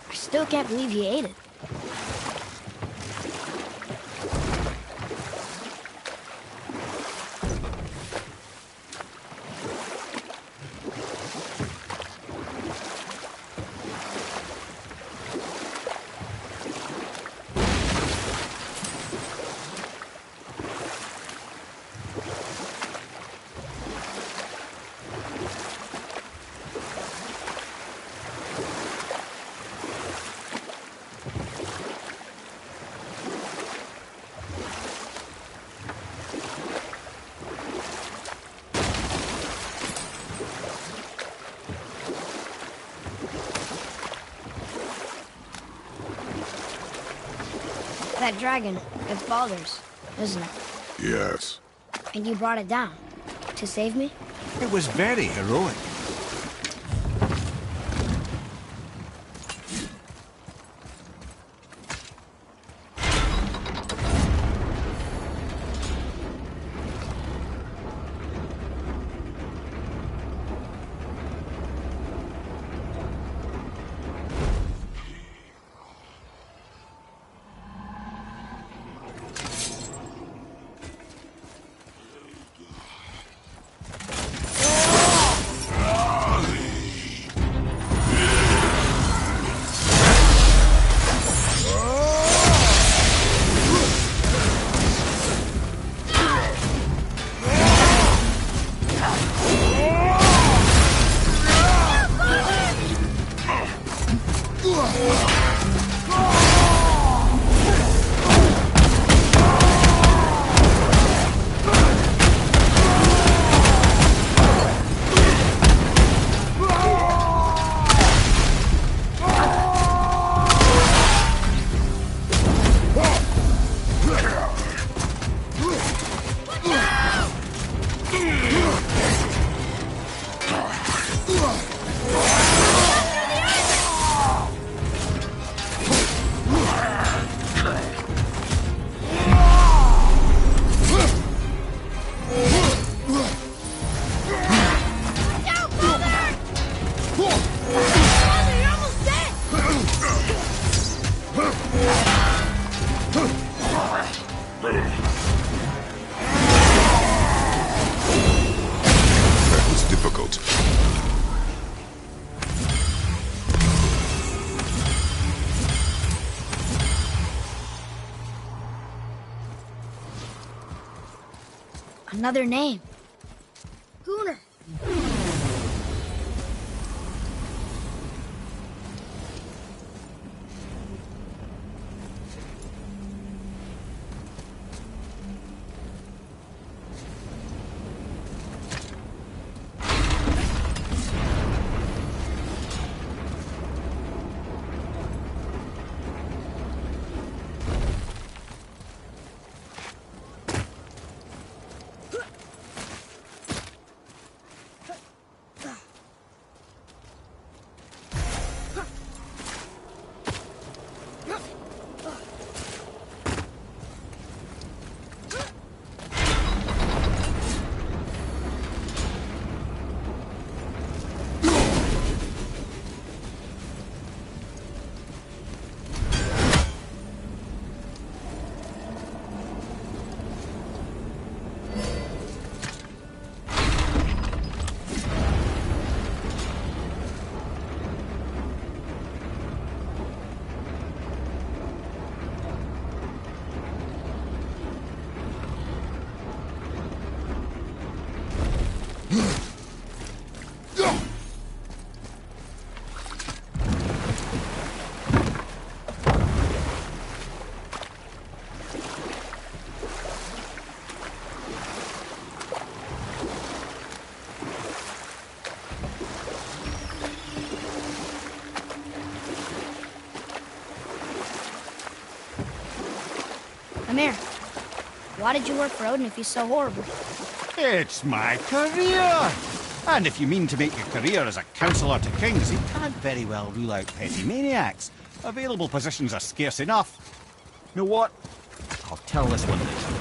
I still can't believe he ate it. That dragon, it's Baldur's, isn't it? Yes. And you brought it down to save me? It was very heroic. That was difficult. Another name. Gunnar. Come here. Why did you work for Odin if he's so horrible? It's my career! And if you mean to make your career as a counsellor to kings, you can't very well rule out petty maniacs. Available positions are scarce enough. You know what? I'll tell this one later.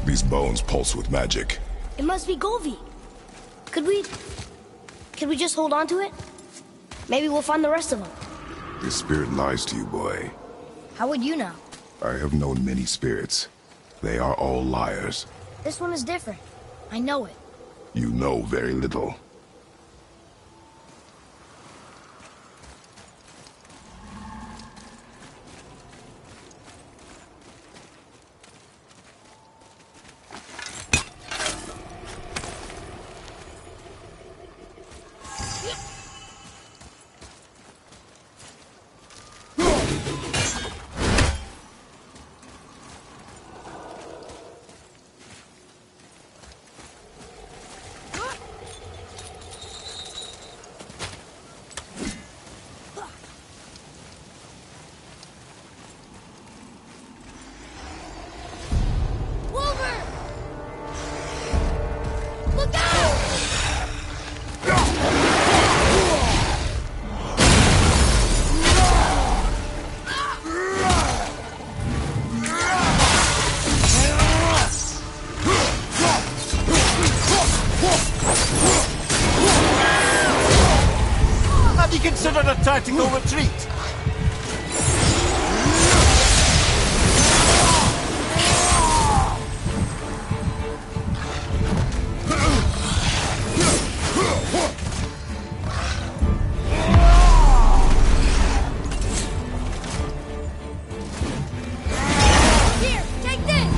These bones pulse with magic. It must be Golvi. Could we just hold on to it? Maybe we'll find the rest of them. This spirit lies to you, boy. How would you know? I have known many spirits. They are all liars. This one is different. I know it. You know very little. Have you considered a tactical retreat? Here, take this!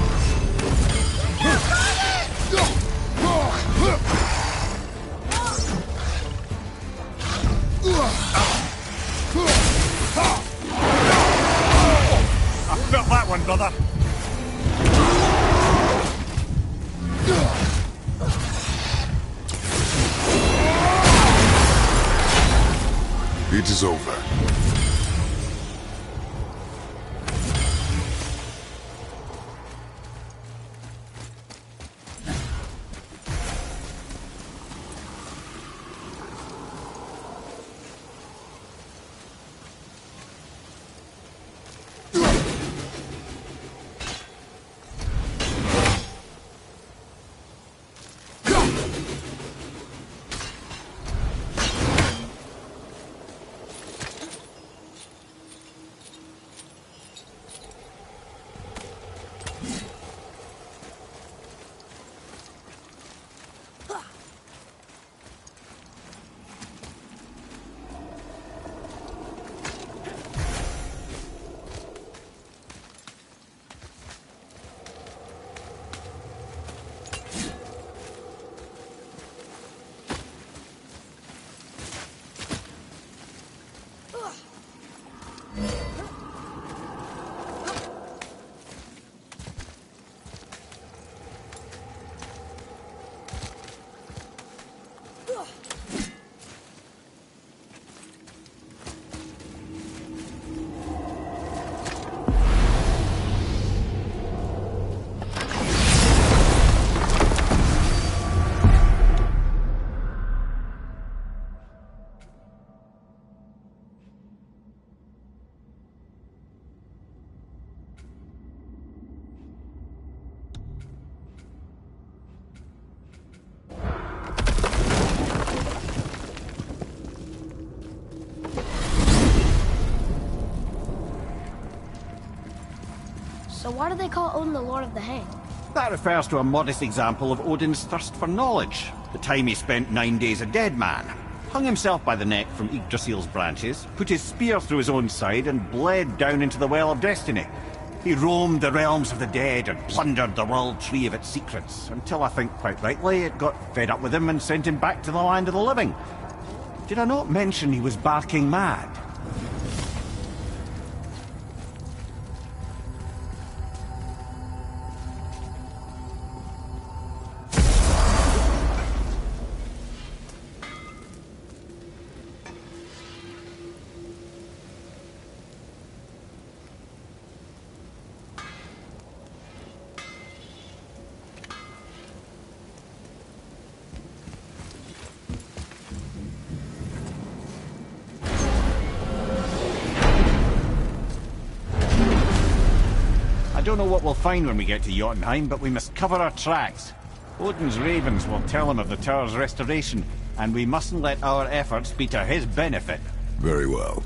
I felt that one, brother. It is over. why do they call Odin the Lord of the Hang? That refers to a modest example of Odin's thirst for knowledge. The time he spent 9 days a dead man. Hung himself by the neck from Yggdrasil's branches, put his spear through his own side, and bled down into the Well of Destiny. He roamed the realms of the dead and plundered the world tree of its secrets, until I think, quite rightly, it got fed up with him and sent him back to the land of the living. Did I not mention he was barking mad? I don't know what we'll find when we get to Jotunheim, but we must cover our tracks. Odin's ravens will tell him of the tower's restoration, and we mustn't let our efforts be to his benefit. Very well.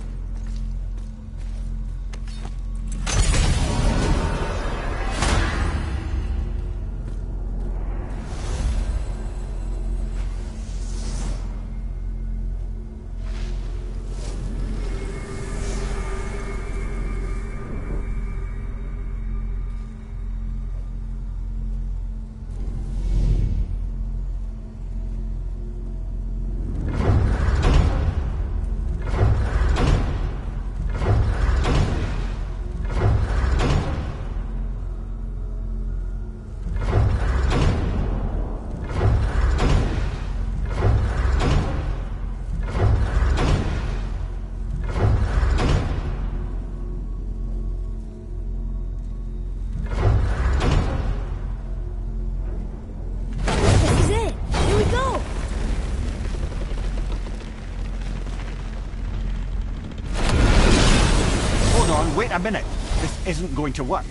Wait a minute. This isn't going to work.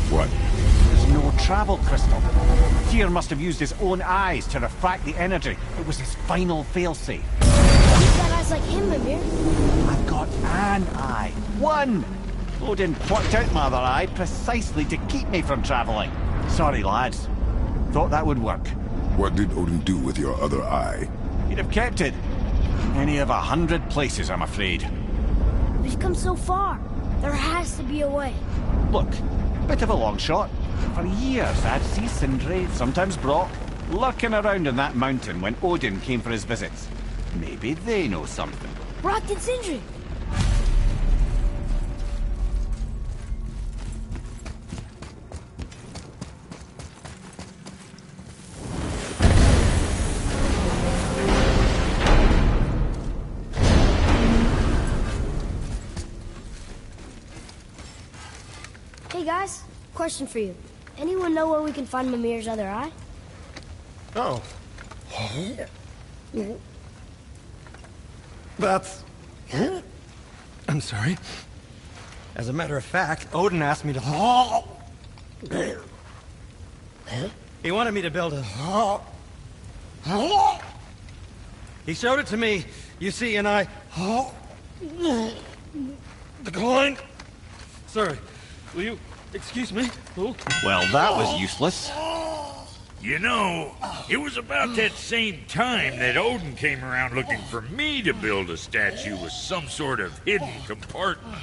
What? There's no travel crystal. Tyr must have used his own eyes to refract the energy. It was his final failsafe. You've got eyes like him, Mimir. I've got an eye. One! Odin plucked out my other eye precisely to keep me from travelling. Sorry, lads. Thought that would work. What did Odin do with your other eye? He'd have kept it. Any of 100 places, I'm afraid. We've come so far. There has to be a way. Look, bit of a long shot. For years I'd see Sindri, sometimes Brock, lurking around on that mountain when Odin came for his visits. Maybe they know something. Brock and Sindri. Hey guys, question for you. Anyone know where we can find Mimir's other eye? Oh. That's... I'm sorry. As a matter of fact, Odin asked me to... He wanted me to build a... He showed it to me, you see, and I... declined. Sorry. Will you excuse me? Oh. Well, that was useless. You know, it was about that same time that Odin came around looking for me to build a statue with some sort of hidden compartment.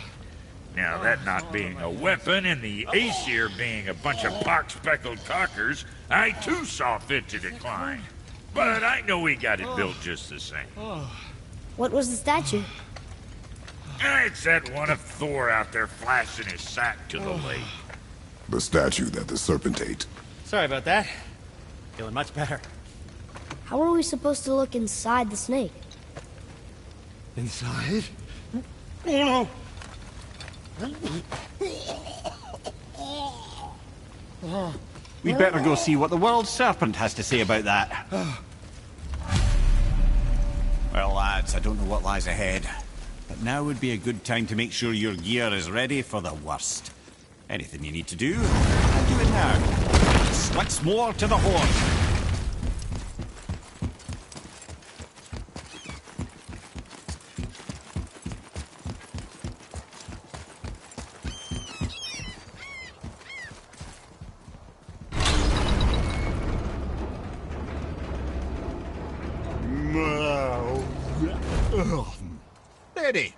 Now, that not being a weapon and the Aesir being a bunch of pock-speckled cockers, I too saw fit to decline. But I know he got it built just the same. What was the statue? It's that one of Thor out there flashing his sack to the lake. The statue that the serpent ate. Sorry about that. Feeling much better. How are we supposed to look inside the snake? Inside? Oh no! We'd better go see what the world serpent has to say about that. Well, lads, I don't know what lies ahead. But now would be a good time to make sure your gear is ready for the worst. Anything you need to do, I'll do it now. Once more to the horn. ready.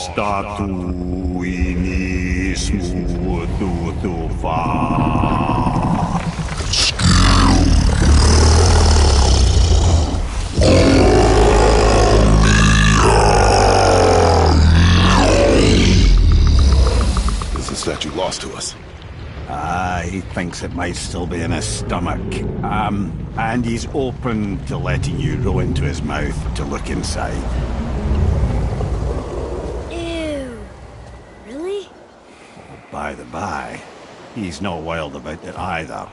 Statu inis mutu fa. Is the statue lost to us? He thinks it might still be in his stomach. And he's open to letting you row into his mouth to look inside. Ew. Really? By the by, he's not wild about it either.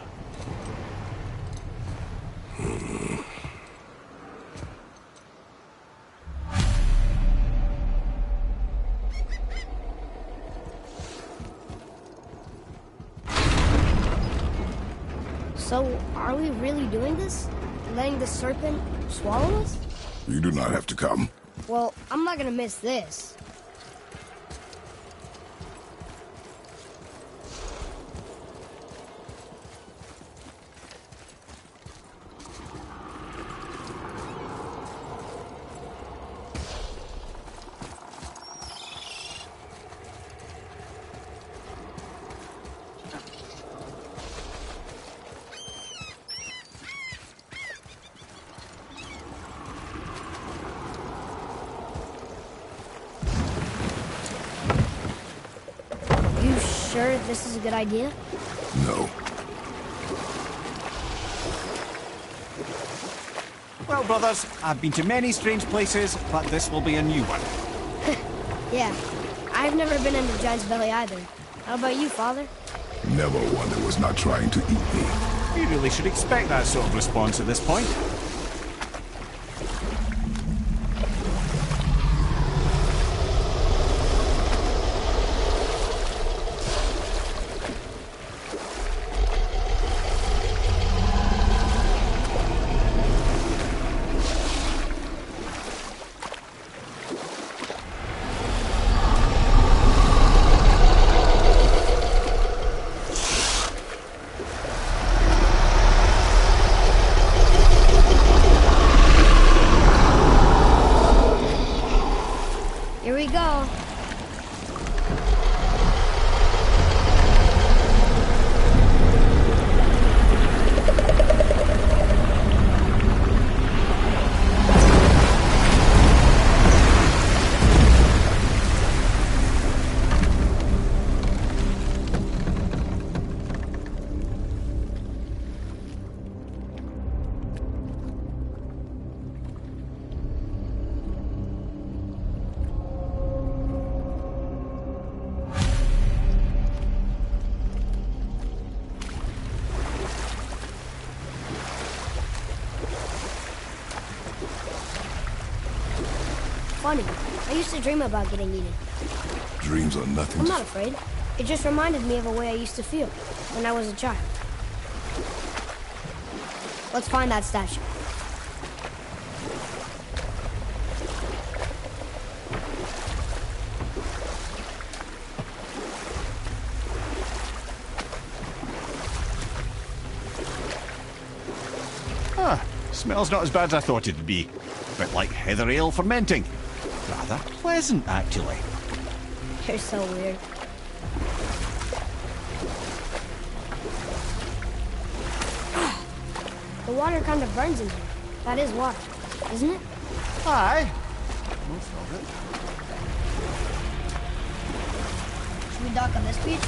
So, are we really doing this? Letting the serpent swallow us? You do not have to come. Well, I'm not gonna miss this. Sure this is a good idea? No. Well, brothers, I've been to many strange places, but this will be a new one. Yeah, I've never been into Giant's Belly either. How about you, Father? Never one that was not trying to eat me. You really should expect that sort of response at this point. Here we go. Funny. I used to dream about getting eaten. Dreams are nothing. I'm not afraid. It just reminded me of a way I used to feel when I was a child. Let's find that statue. Smells not as bad as I thought it'd be. A bit like heather ale fermenting. Rather pleasant, actually. You're so weird. The water kind of burns in here. That is water, isn't it? Aye. Most of it. Should we dock on this beach?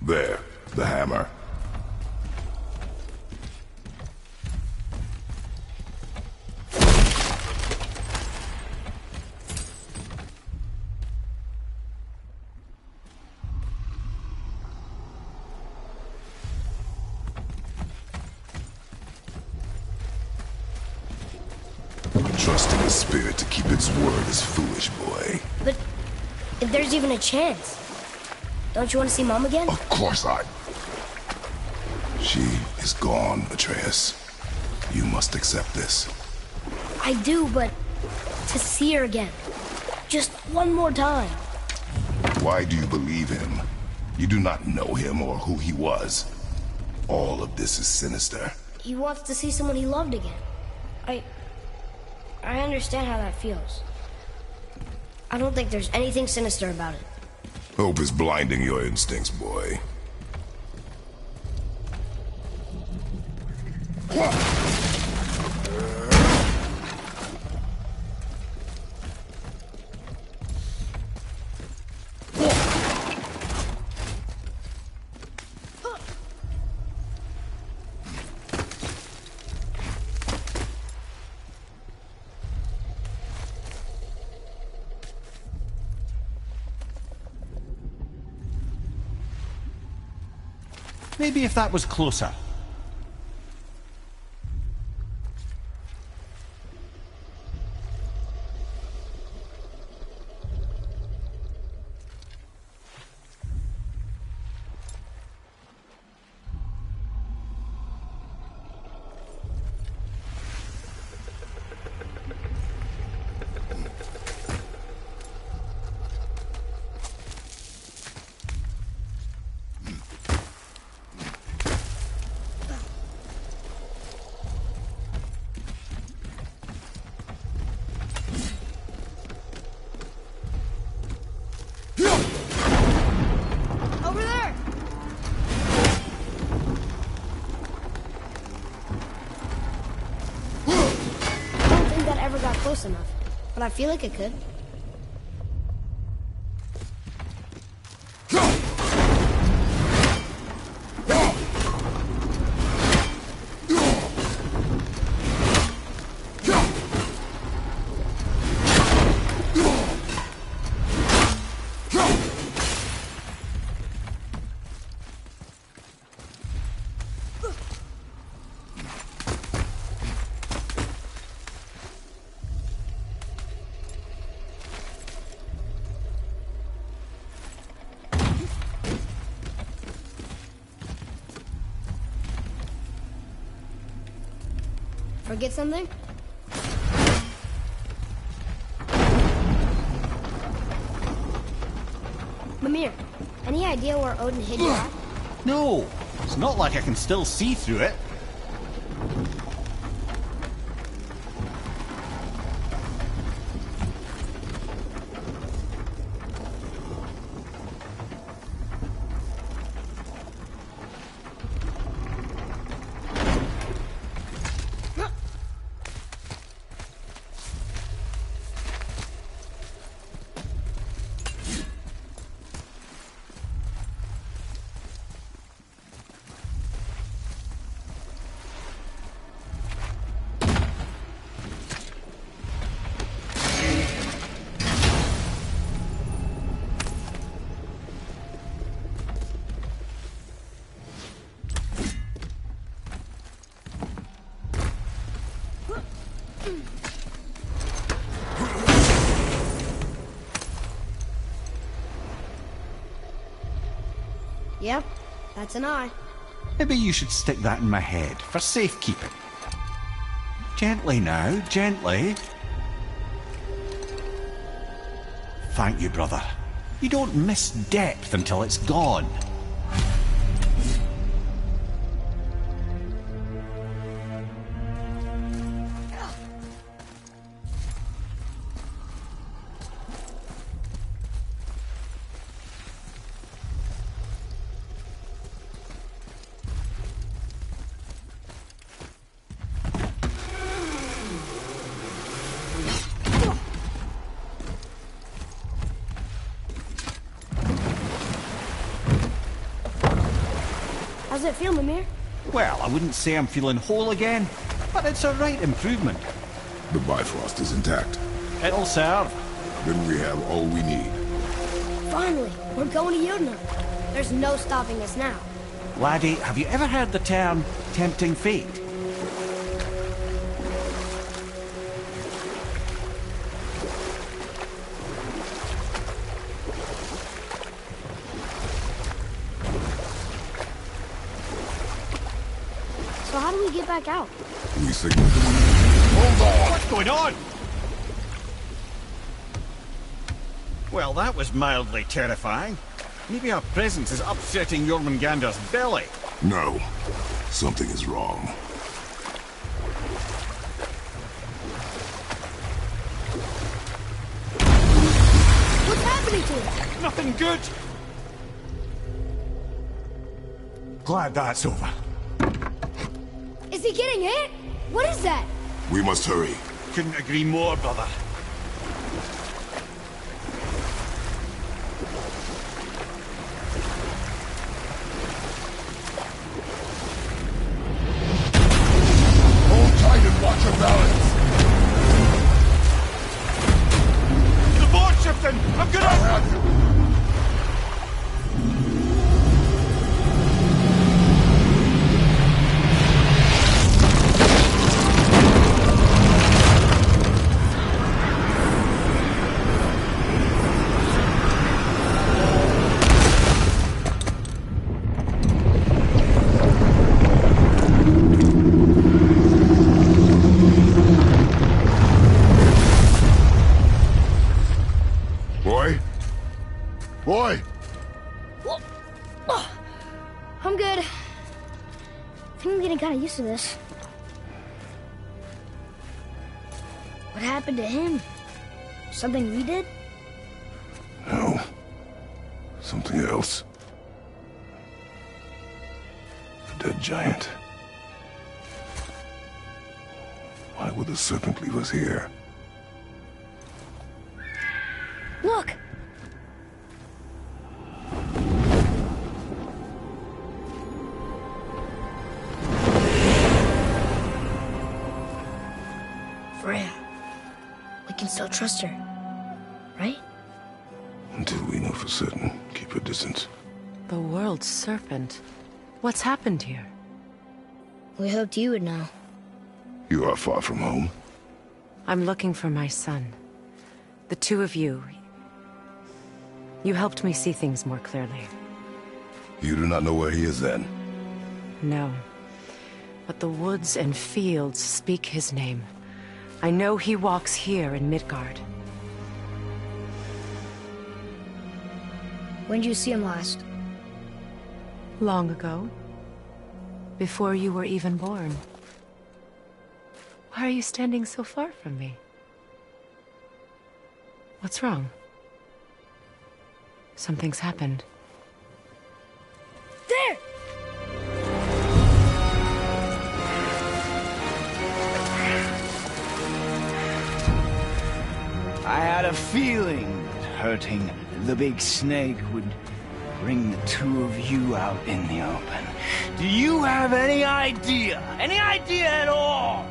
There, the hammer. Trusting the spirit to keep its word is foolish, boy. But if there's even a chance, don't you want to see Mom again? Of course I... She is gone, Atreus. You must accept this. I do, but to see her again. Just one more time. Why do you believe him? You do not know him or who he was. All of this is sinister. He wants to see someone he loved again. I understand how that feels. I don't think there's anything sinister about it. Hope is blinding your instincts, boy. Maybe if that was closer. Over there! I don't think that ever got close enough, but I feel like it could. Forget something? Mimir, any idea where Odin hid you at? No, it's not like I can still see through it. Yep, that's an eye. Maybe you should stick that in my head for safekeeping. Gently now, gently. Thank you, brother. You don't miss depth until it's gone. How's it feel, Mimir? Well, I wouldn't say I'm feeling whole again, but it's a right improvement. The Bifrost is intact. It'll serve. Then we have all we need. Finally, we're going to Yudna. There's no stopping us now. Laddie, have you ever heard the term tempting fate? So how do we get back out? We signal. Hold on! What's going on? Well, that was mildly terrifying. Maybe our presence is upsetting Jormungandr's belly. No. Something is wrong. What's happening to it? Nothing good. Glad that's over. Is he getting hit? What is that? We must hurry. Couldn't agree more, brother. Hold tight and watch your balance. The board's shifting! I'm gonna... I'll have you. Boy! I'm good. I think I'm getting kind of used to this. What happened to him? Something we did? No. Something else. A dead giant. Why would the serpent leave us here? Look! Freya. We can still trust her, right? Until we know for certain, keep her distance. The world's serpent. What's happened here? We hoped you would know. You are far from home. I'm looking for my son. The two of you. You helped me see things more clearly. You do not know where he is then? No. But the woods and fields speak his name. I know he walks here in Midgard. When did you see him last? Long ago. Before you were even born. Why are you standing so far from me? What's wrong? Something's happened. There! I had a feeling that hurting the big snake would bring the two of you out in the open. Do you have any idea at all,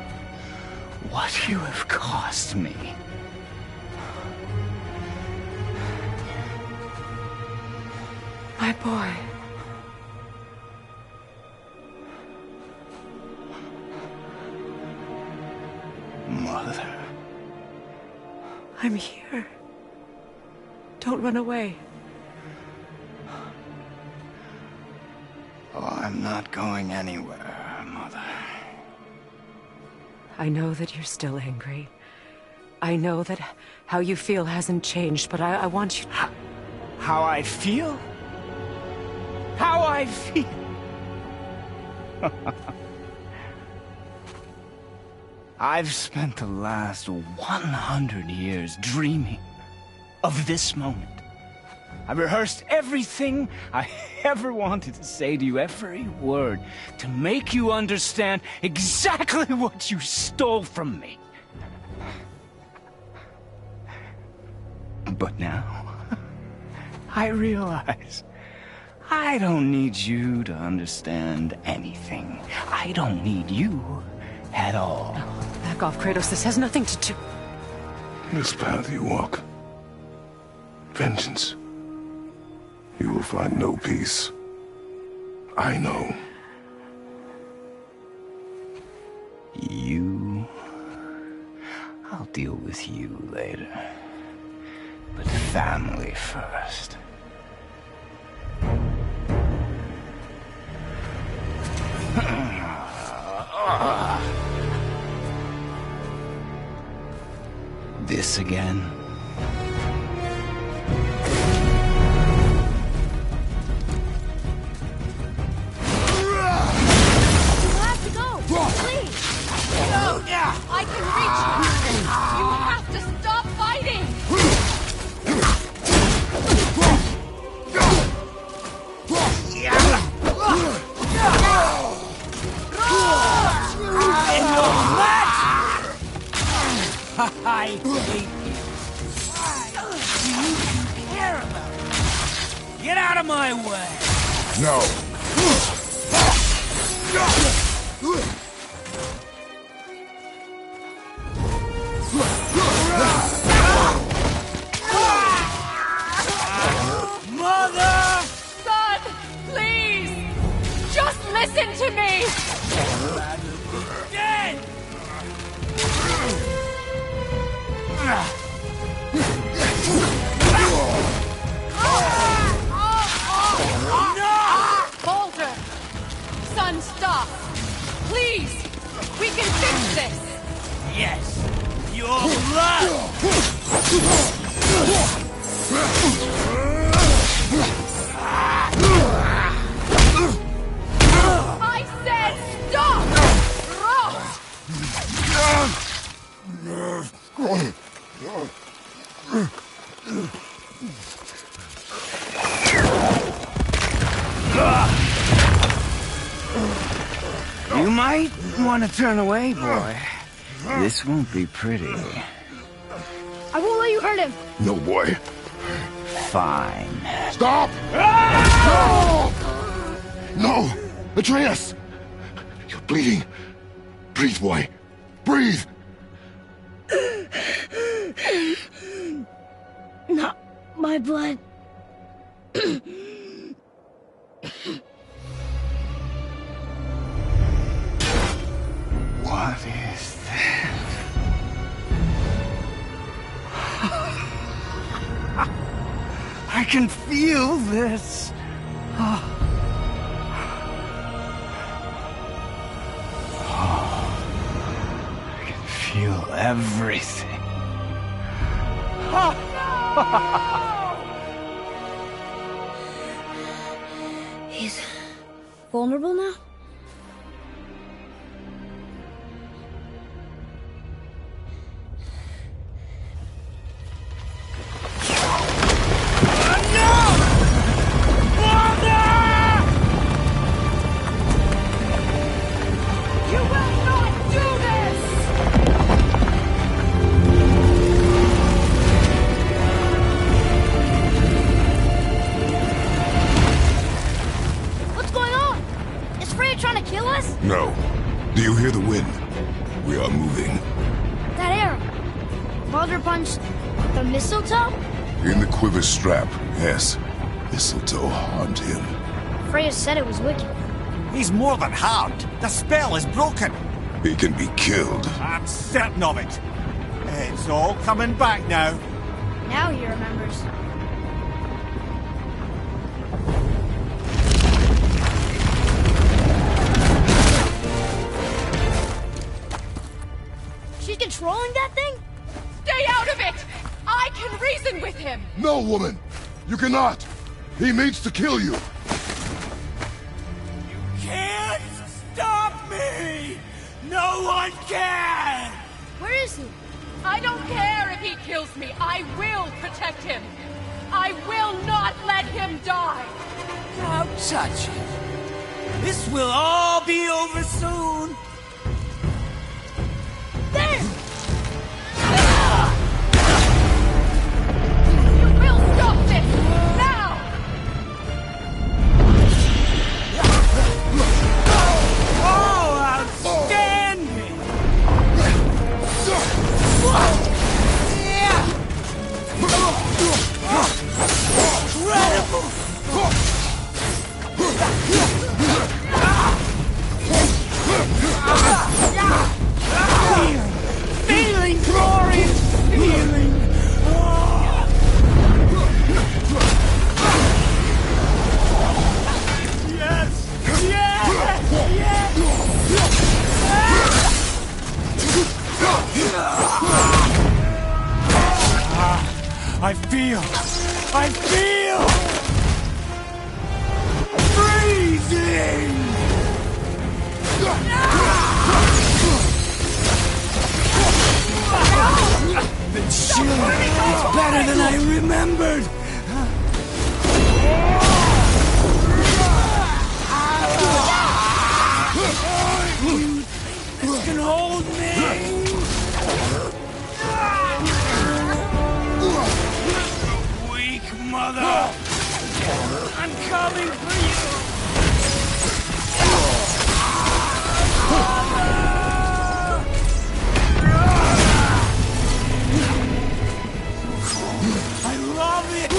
what you have cost me? My boy. Mother. I'm here. Don't run away. I'm not going anywhere, Mother. I know that you're still angry. I know that how you feel hasn't changed, but I want you... How I feel? How I feel? I've spent the last 100 years dreaming of this moment. I rehearsed everything I ever wanted to say to you, every word, to make you understand exactly what you stole from me. But now, I realize I don't need you to understand anything. I don't need you at all. No, back off, Kratos. This has nothing to do... This path you walk, vengeance, you will find no peace. I know. You... I'll deal with you later. But family first. This again? I can reach you! You have to stop fighting! I hate you. Why do you care about it? Get out of my way! No! Mother! Son, please! Just listen to me! Dead! Baldur! Son, stop! Please! We can fix this! Yes! Your blood! I said stop! You might want to turn away, boy. This won't be pretty. I won't let you hurt him. No, boy. Fine. Stop! No! No! Atreus! You're bleeding. Breathe, boy. Breathe! Not my blood. What is that? I can feel this. I can feel everything. He's vulnerable now? You will not do this! What's going on? Is Freya trying to kill us? No. Do you hear the wind? We are moving. That arrow. Baldur punched the mistletoe? In the quiver strap, yes. Mistletoe harmed him. Freya said it was wicked. He's more than harmed. The spell is broken. He can be killed. I'm certain of it. It's all coming back now. Now he remembers. controlling that thing? Stay out of it! I can reason with him! No, woman! You cannot! He means to kill you! Can't stop me! No one can! Where is he? I don't care if he kills me. I will protect him. I will not let him die. Don't touch him. This will all be over soon. There! You will stop this! Now! Oh, outstanding! Incredible! Feeling glorious feeling! Yes! Yes! Yes! I feel freezing! The chill is better than I remembered! This can hold me! Weak mother! I'm coming for you! I love it!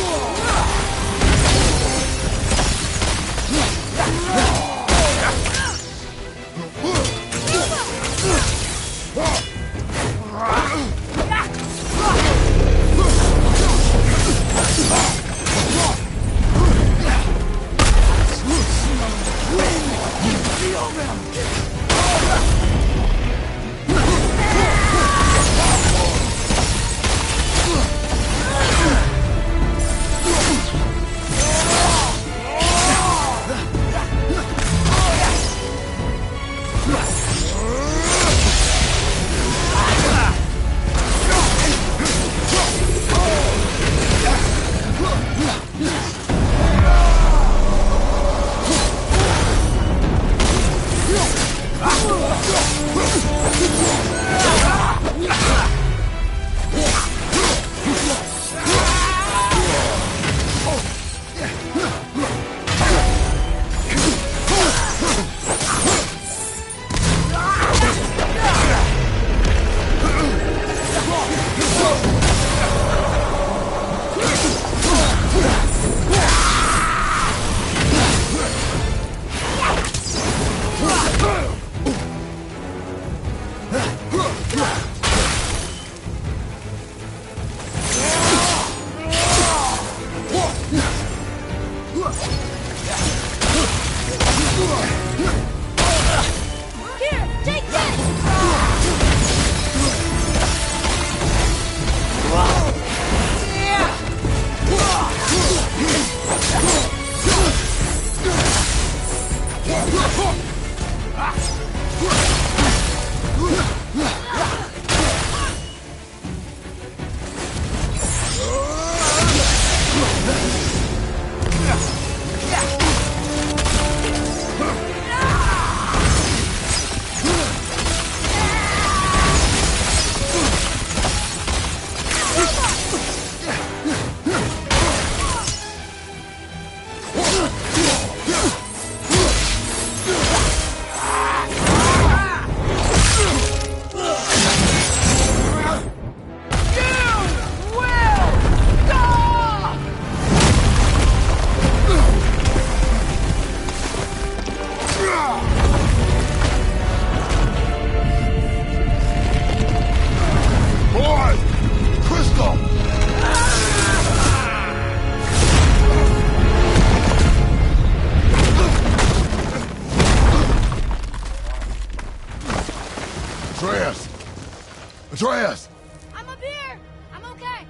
Atreus! I'm up here! I'm okay!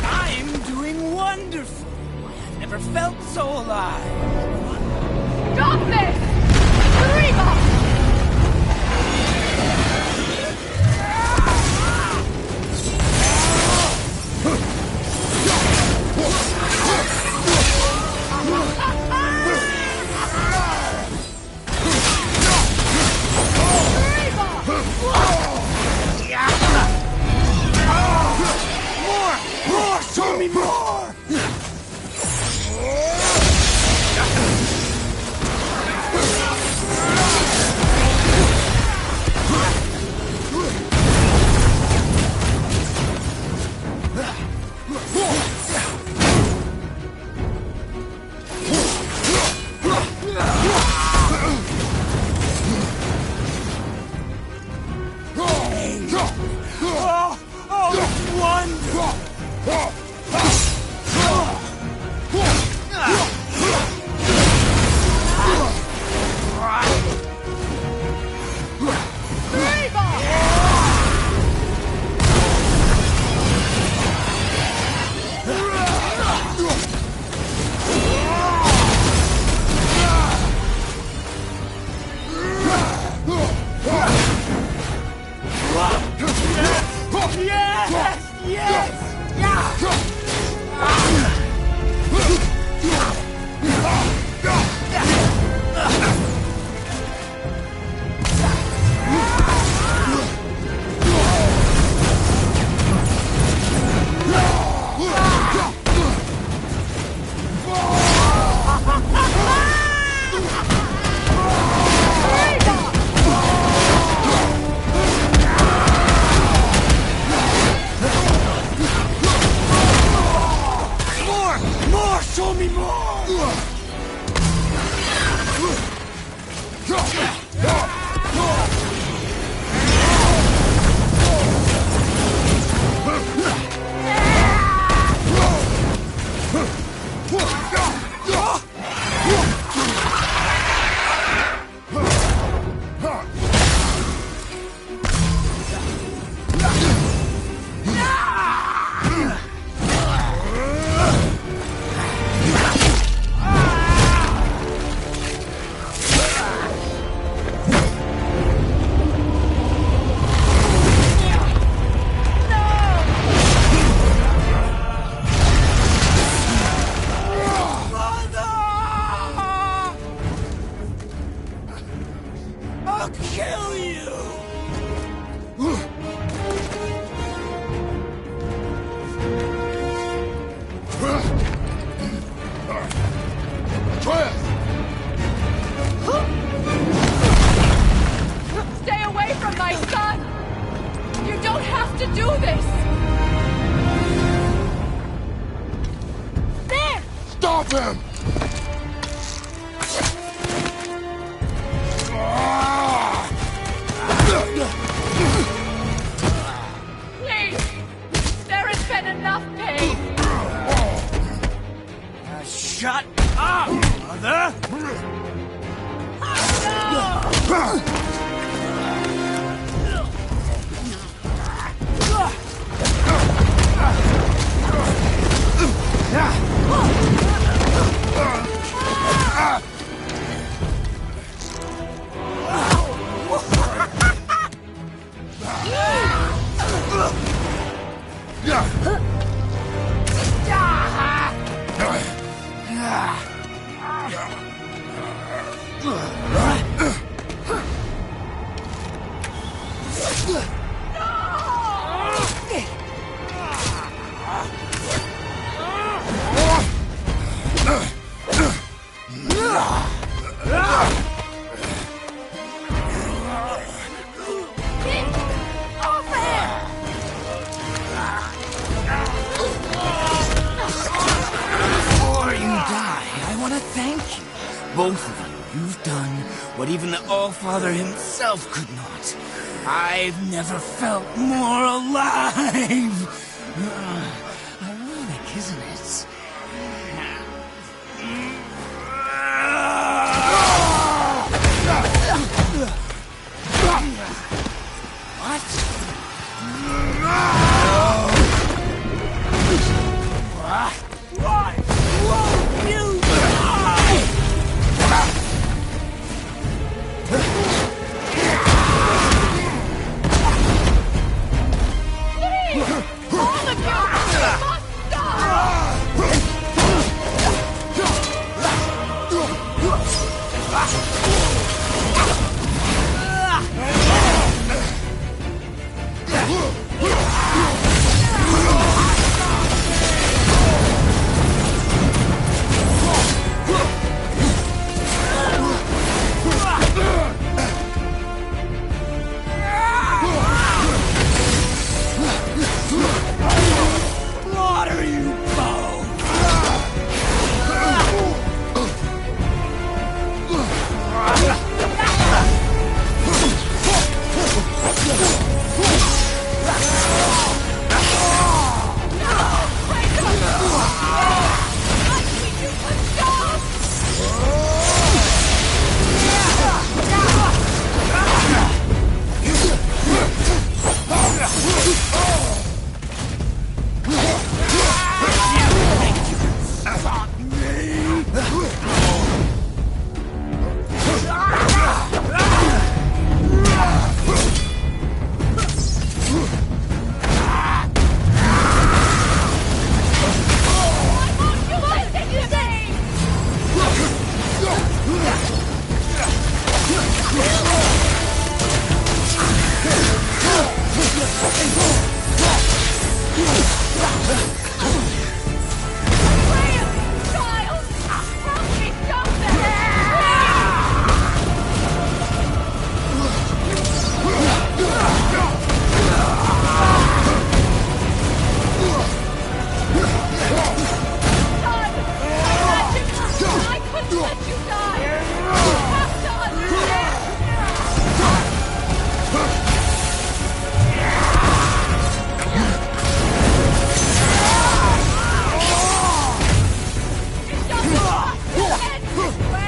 I'm doing wonderful. I've never felt so alive. Stop this! Reba! More! Show me more! Show me more! I'll kill you! Stay away from my son! You don't have to do this! There! Stop him! Please! There has been enough pain! Shut up, mother! Both of you, you've done what even the All-Father himself could not. I've never felt more alive! Ironic, isn't it? let you die! You have to understand! It doesn't have to end this way!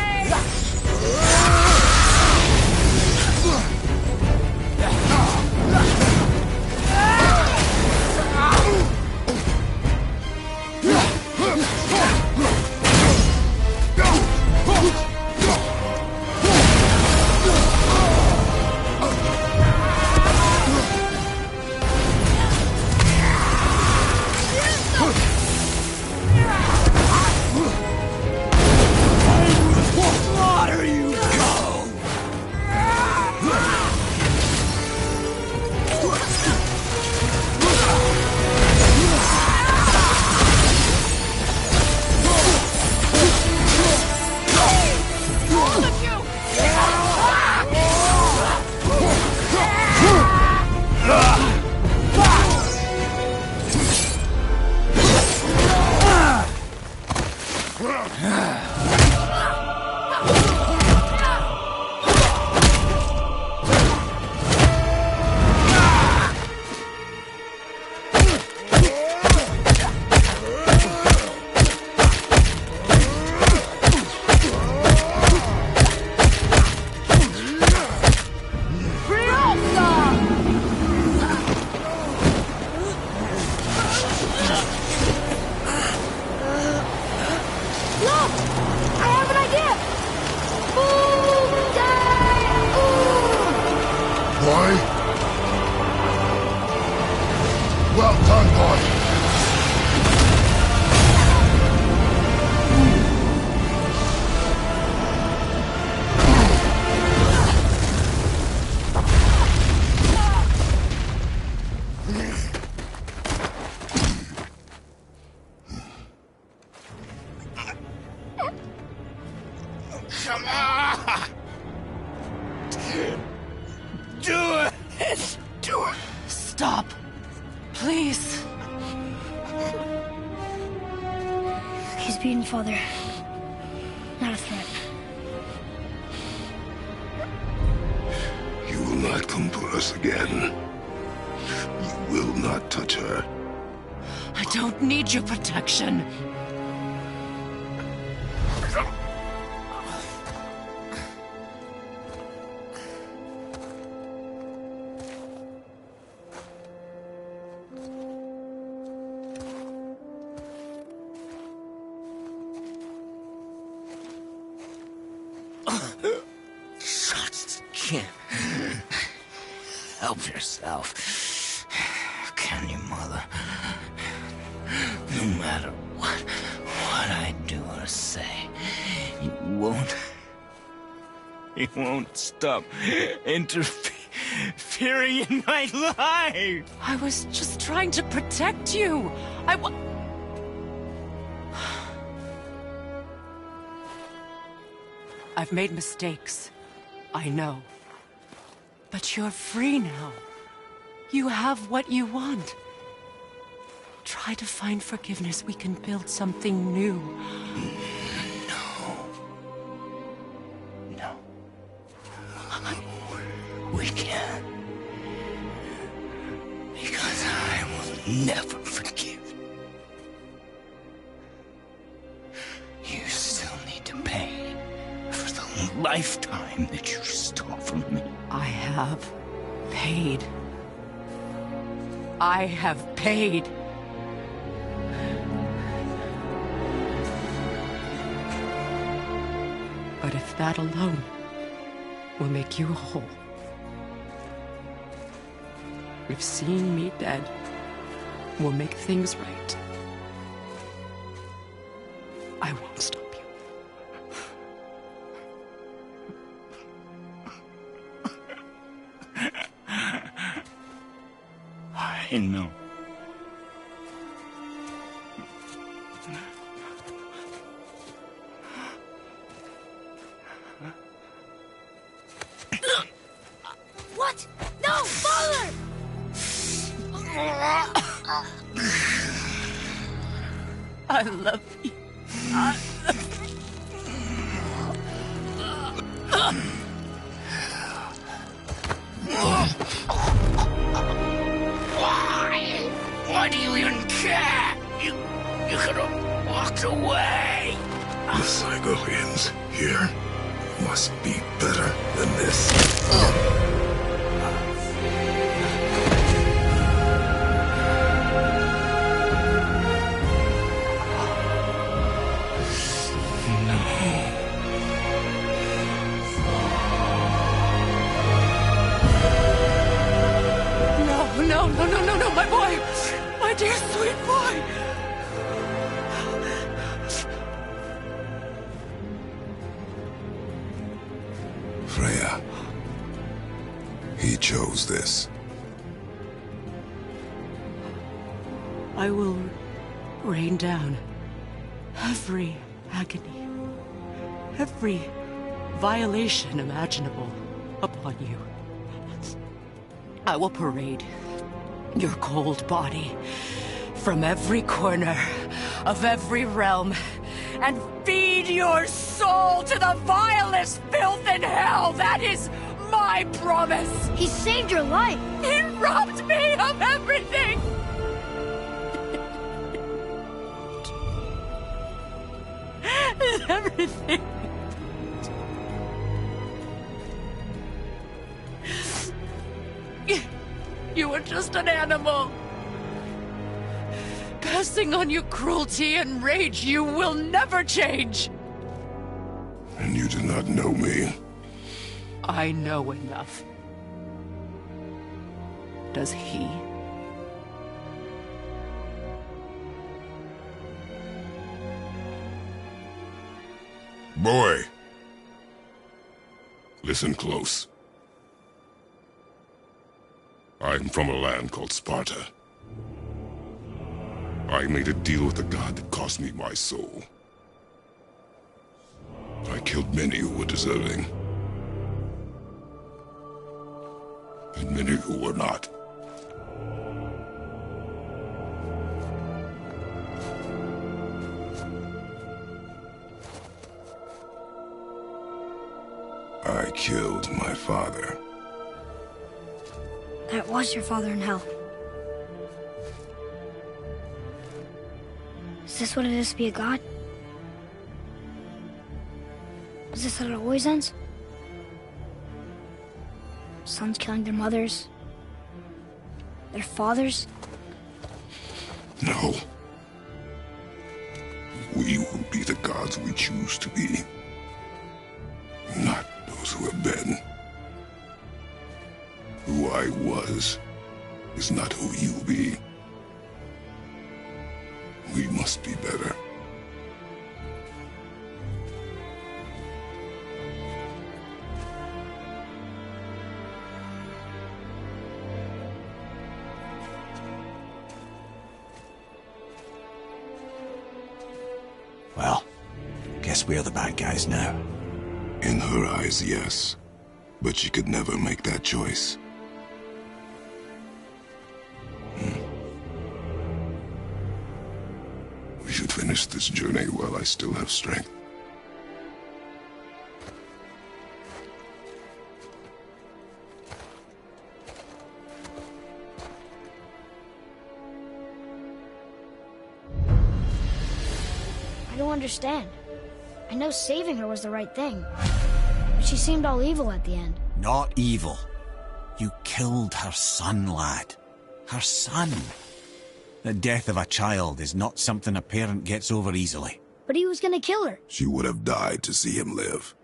Well done, boy. Come on! Do it! Do it! Stop. Please. He's beaten, Father. Not a threat. You will not come for us again. You will not touch her. I don't need your protection. Just can't help yourself, can you, Mother? No matter what I do or say, you won't stop interfering in my life. I was just trying to protect you. I've made mistakes. I know. But you're free now. You have what you want. Try to find forgiveness. We can build something new. No. We can't. Because I will never forgive. You still need to pay for the lifetime that you stole from me. I have paid. I have paid. But if that alone will make you whole, if seeing me dead will make things right, I won't stop you. I know. What? No, Father! I love you. Why? Why do you even care? You could have walked away. The Cygolians here must be better than this. No, my boy! My dear sweet boy! Freya. He chose this. I will rain down every agony, every violation imaginable upon you. I will parade your cold body from every corner of every realm and feed your soul to the vilest filth in hell. That is my promise. He saved your life. He robbed me of everything. Everything. You were just an animal. Passing on your cruelty and rage, you will never change. And you do not know me. I know enough. Does he? Boy. Listen close. I'm from a land called Sparta. I made a deal with the god that cost me my soul. I killed many who were deserving. And many who were not. I killed my father. That was your father in hell. Is this what it is to be a god? Is this how it always ends? Sons killing their mothers? Their fathers? No. We will be the gods we choose to be. Not those who have been. Who I was is not who you'll be. We must be better. Well, guess we're the bad guys now. In her eyes, yes. But she could never make that choice. We should finish this journey while I still have strength. I don't understand. I know saving her was the right thing. But she seemed all evil at the end. Not evil. You killed her son, lad. Her son. The death of a child is not something a parent gets over easily. But he was gonna kill her. She would have died to see him live.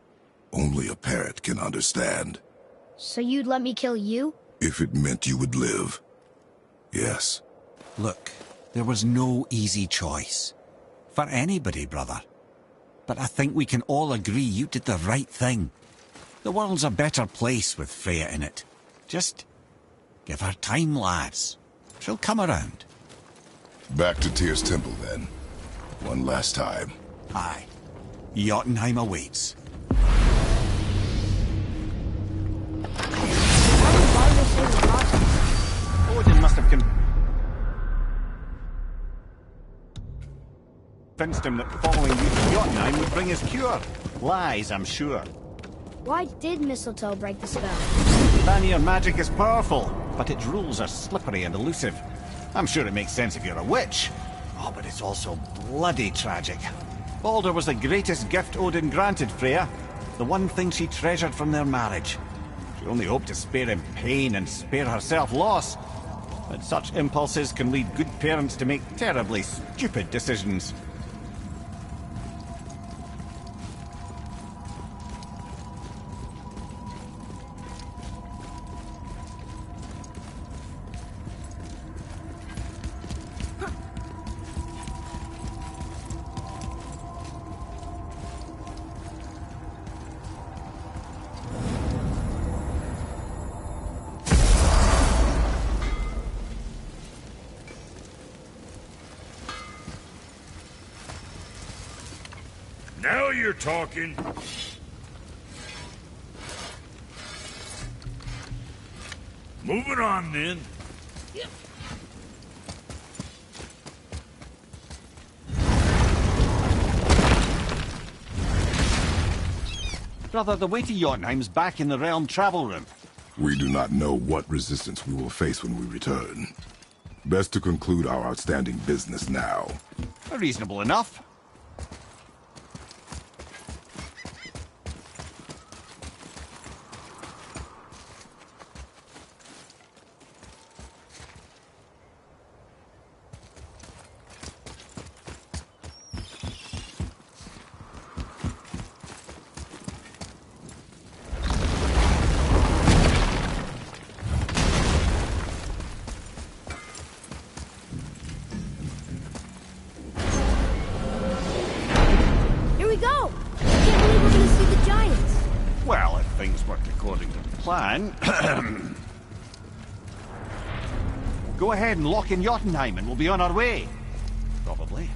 Only a parent can understand. So you'd let me kill you? If it meant you would live. Yes. Look, there was no easy choice. For anybody, brother. But I think we can all agree you did the right thing. The world's a better place with Freya in it. Just give her time, lads. She'll come around. Back to Tyr's temple, then. One last time. Aye. Jotunheim awaits. Odin must have convinced him that following you to Jotunheim would bring his cure. Lies, I'm sure. Why did mistletoe break the spell? Vanir magic is powerful, but its rules are slippery and elusive. I'm sure it makes sense if you're a witch. Oh, but it's also bloody tragic. Baldur was the greatest gift Odin granted Freya. The one thing she treasured from their marriage. She only hoped to spare him pain and spare herself loss. But such impulses can lead good parents to make terribly stupid decisions. Now you're talking. Moving on, then. Brother, the way to Jotunheim's back in the realm travel room. We do not know what resistance we will face when we return. Best to conclude our outstanding business now. Reasonable enough. Well, if things worked according to plan... Go ahead and lock in Jotunheim and we'll be on our way. Probably.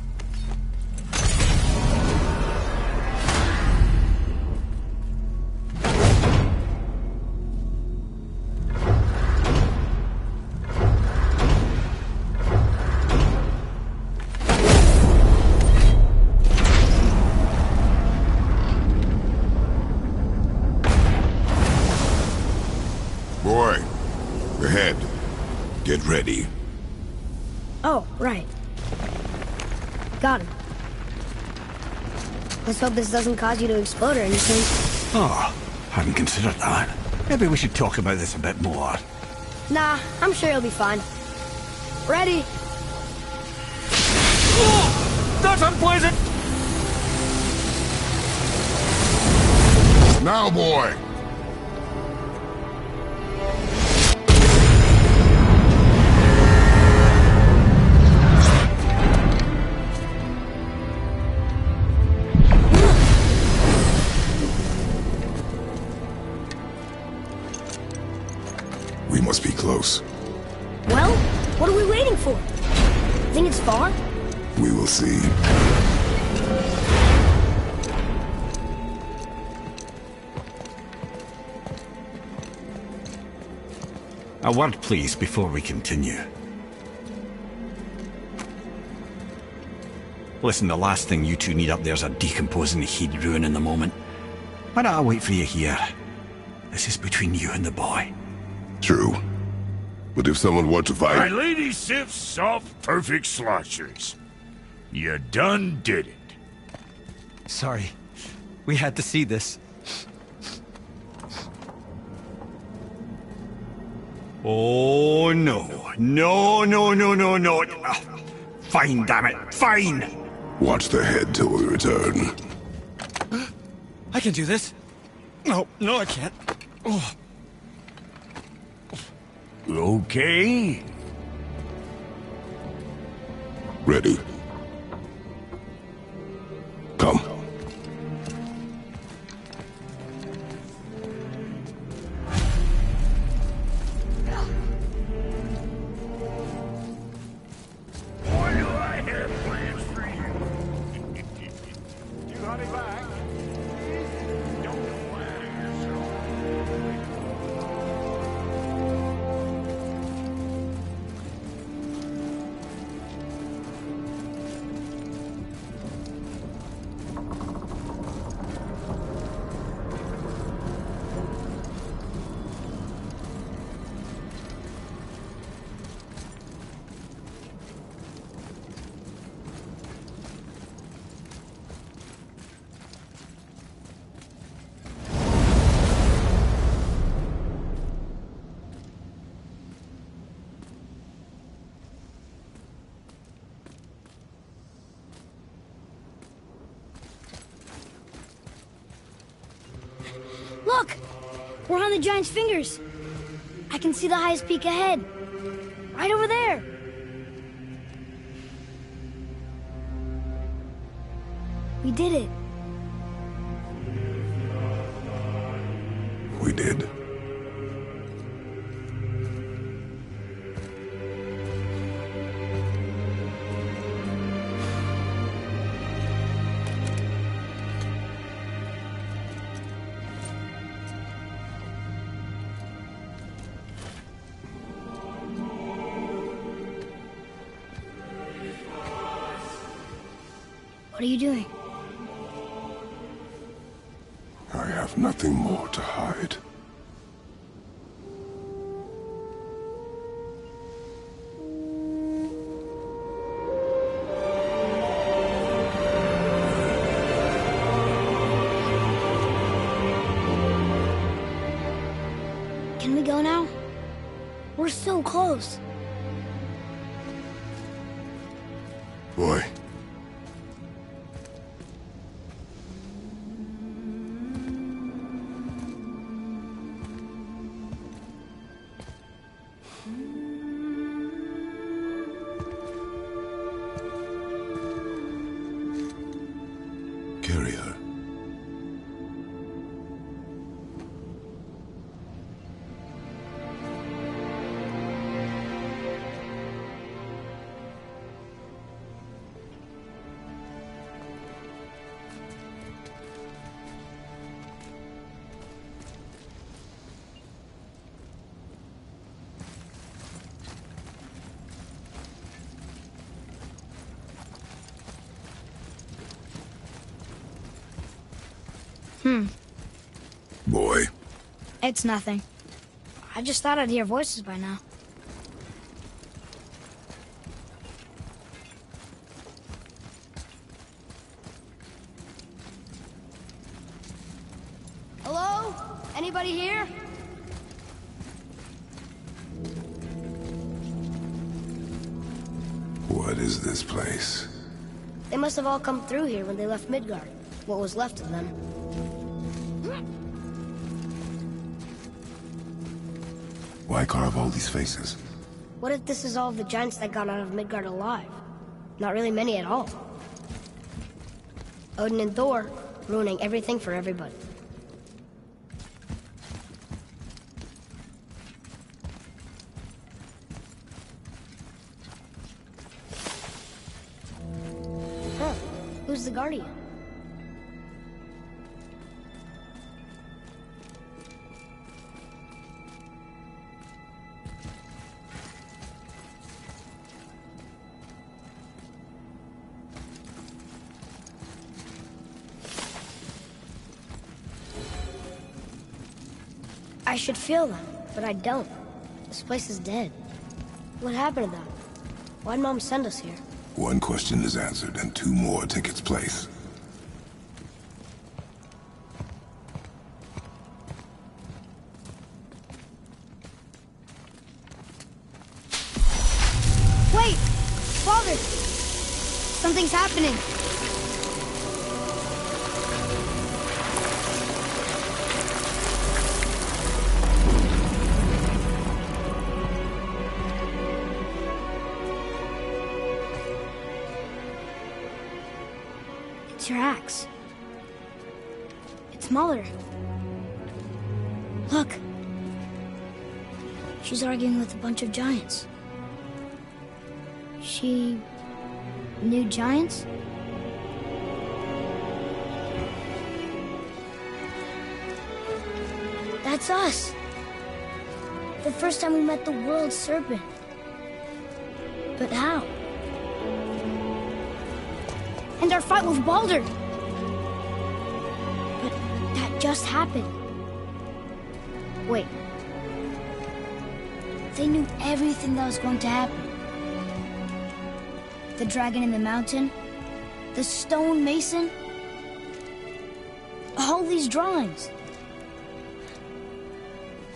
Boy, ahead. Get ready. Oh, right. Got him. Let's hope this doesn't cause you to explode or anything. Oh, hadn't considered that. Maybe we should talk about this a bit more. Nah, I'm sure you'll be fine. Ready? Oh, that's unpleasant! Now, boy! We must be close. Well, what are we waiting for? Think it's far? We will see. A word, please, before we continue. Listen, the last thing you two need up there's a decomposing heat ruining the moment. Why don't I wait for you here? This is between you and the boy. True. But if someone were to My fight... lady sips soft, perfect sloshers. You done did it. Sorry. We had to see this. Oh, no. No, no, no, no, no. Oh, fine, damn it. Fine! Watch the head till we return. I can do this. No, I can't. Oh. Okay. Ready. Come. Boy, do I have plans for you. You honey back. Don't flatter yourself. Look! We're on the giant's fingers. I can see the highest peak ahead. Right over there. We did it. We did. What are you doing? I have nothing more to hide. Can we go now? We're so close. Boy. Carry her. Boy. It's nothing. I just thought I'd hear voices by now. Hello? Anybody here? What is this place? They must have all come through here when they left Midgard. What was left of them. Why carve all these faces? What if this is all the giants that got out of Midgard alive? Not really many at all. Odin and Thor, ruining everything for everybody. Huh. Who's the Guardian? I should feel them, but I don't. This place is dead. What happened to them? Why'd Mom send us here? One question is answered, and two more take its place. Wait! Father! Something's happening. It's your axe. It's Mother. Look. She's arguing with a bunch of giants. She knew giants? That's us. The first time we met the world serpent. But how? And our fight with Baldur. But that just happened. Wait. They knew everything that was going to happen. The dragon in the mountain, the stone mason, all these drawings.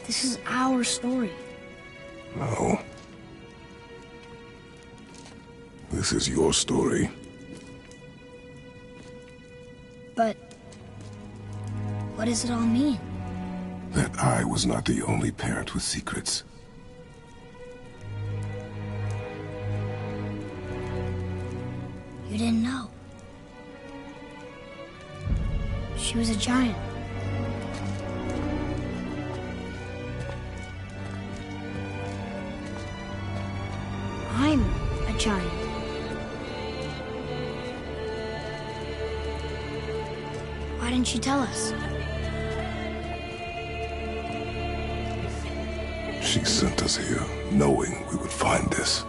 This is our story. No. This is your story. But What does it all mean? That I was not the only parent with secrets. You didn't know. She was a giant. I'm a giant. Why didn't you tell us? She sent us here, knowing we would find this.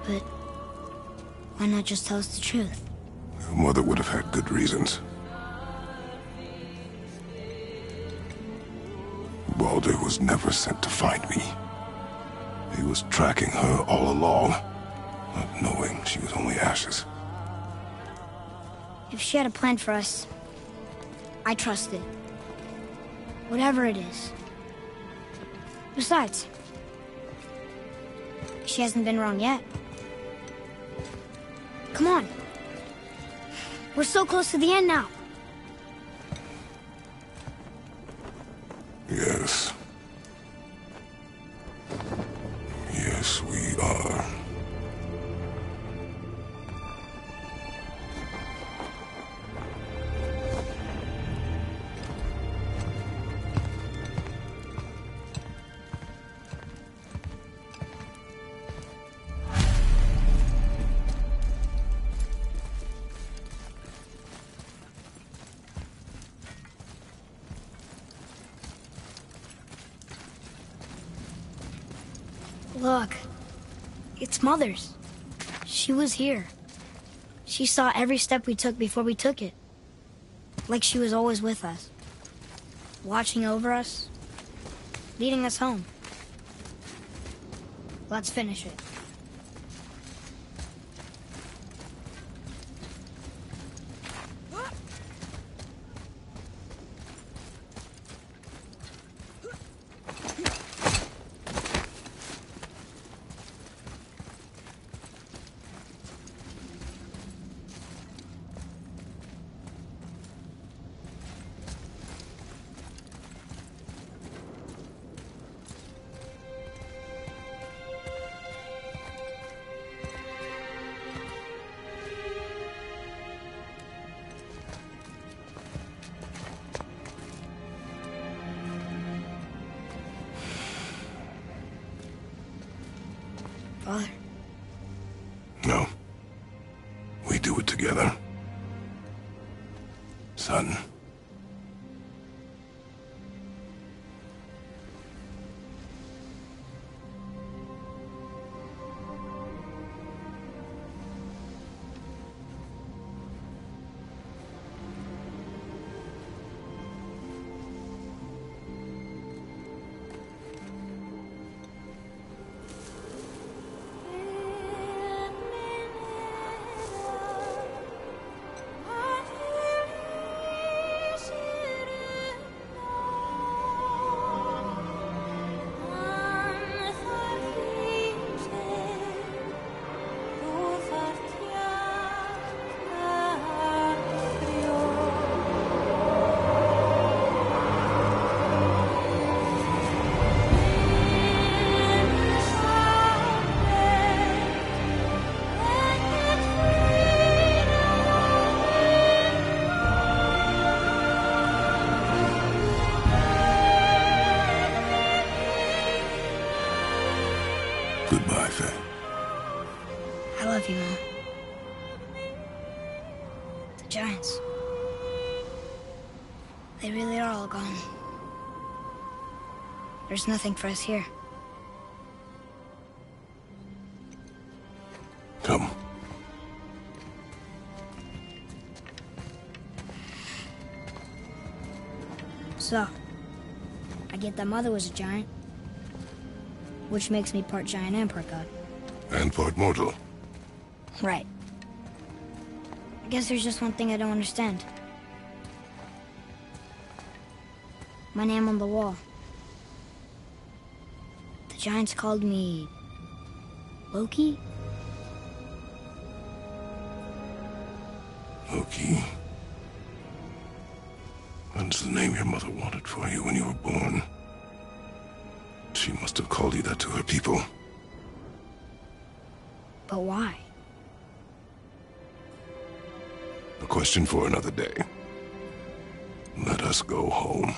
But why not just tell us the truth? Your mother would have had good reasons. Baldur was never sent to find me. He was tracking her all along, not knowing she was only ashes. If she had a plan for us, I trust it. Whatever it is. Besides, she hasn't been wrong yet. Come on. We're so close to the end now. Yes. Yes, we are. Look, it's Mother's. She was here. She saw every step we took before we took it. Like she was always with us. Watching over us. Leading us home. Let's finish it. Father? No. We do it together. Son. Goodbye, Faye. I love you, Mom. The giants. They really are all gone. There's nothing for us here. Come. So, I get that Mother was a giant. Which makes me part giant and part god. And part mortal. Right. I guess there's just one thing I don't understand. My name on the wall. The giants called me... Loki? Loki. That's the name your mother wanted for you when you were born. She must have called you that to her people. But why? A question for another day. Let us go home.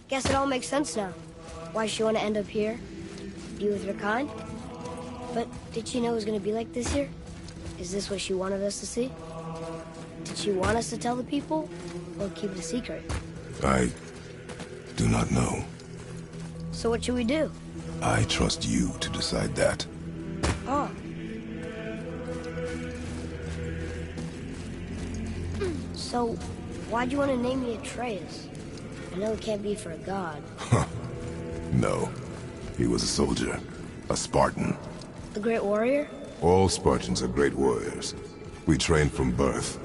Guess it all makes sense now. Why she want to end up here? Be with her kind? But did she know it was going to be like this here? Is this what she wanted us to see? Did she want us to tell the people? Or keep it a secret? I do not know. So what should we do? I trust you to decide that. Oh. So, why'd you want to name me Atreus? I know it can't be for a god. No. He was a soldier. A Spartan. A great warrior? All Spartans are great warriors. We trained from birth.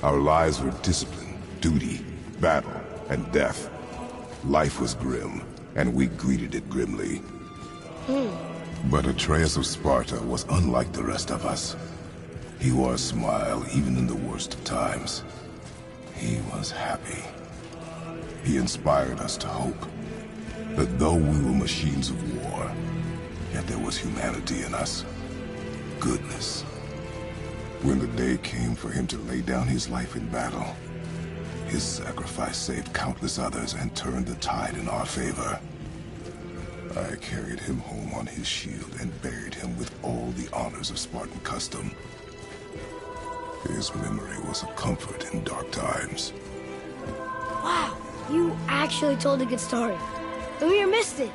Our lives were discipline, duty, battle, and death. Life was grim, and we greeted it grimly. But Atreus of Sparta was unlike the rest of us. He wore a smile even in the worst of times. He was happy. He inspired us to hope that though we were machines of war, yet there was humanity in us. Goodness. When the day came for him to lay down his life in battle, his sacrifice saved countless others and turned the tide in our favor. I carried him home on his shield and buried him with all the honors of Spartan custom. His memory was a comfort in dark times. Wow, you actually told a good story. Amir missed it.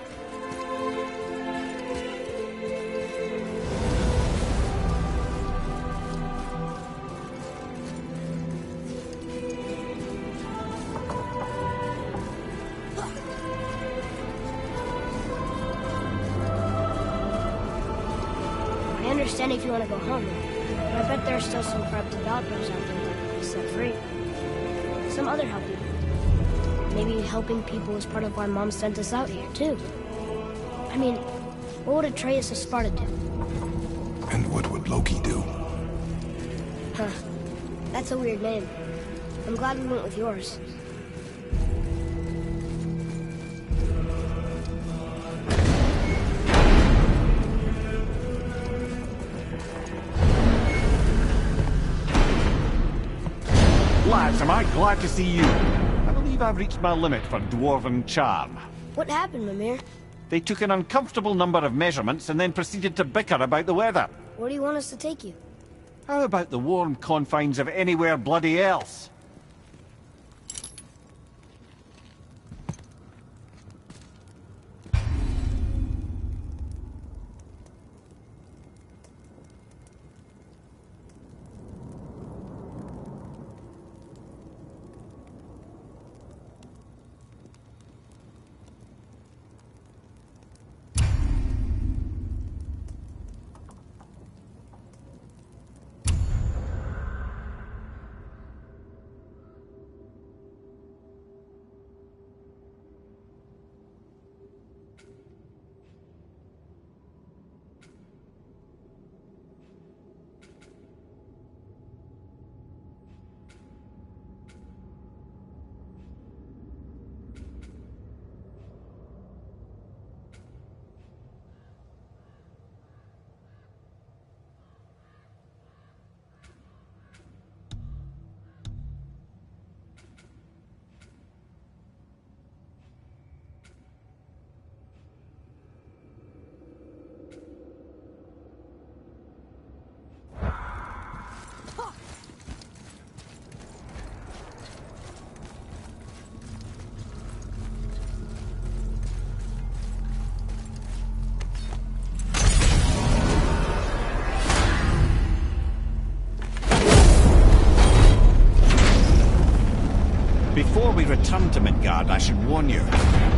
I understand if you want to go home, but I bet there are still some corrupt developers out there that can be set free. Some other help people. Maybe helping people is part of why Mom sent us out here, too. I mean, what would Atreus of Sparta do? And what would Loki do? Huh. That's a weird name. I'm glad we went with yours. Lads, am I glad to see you. I believe I've reached my limit for dwarven charm. What happened, Mimir? They took an uncomfortable number of measurements and then proceeded to bicker about the weather. Where do you want us to take you? How about the warm confines of anywhere bloody else? Before we return to Midgard, I should warn you.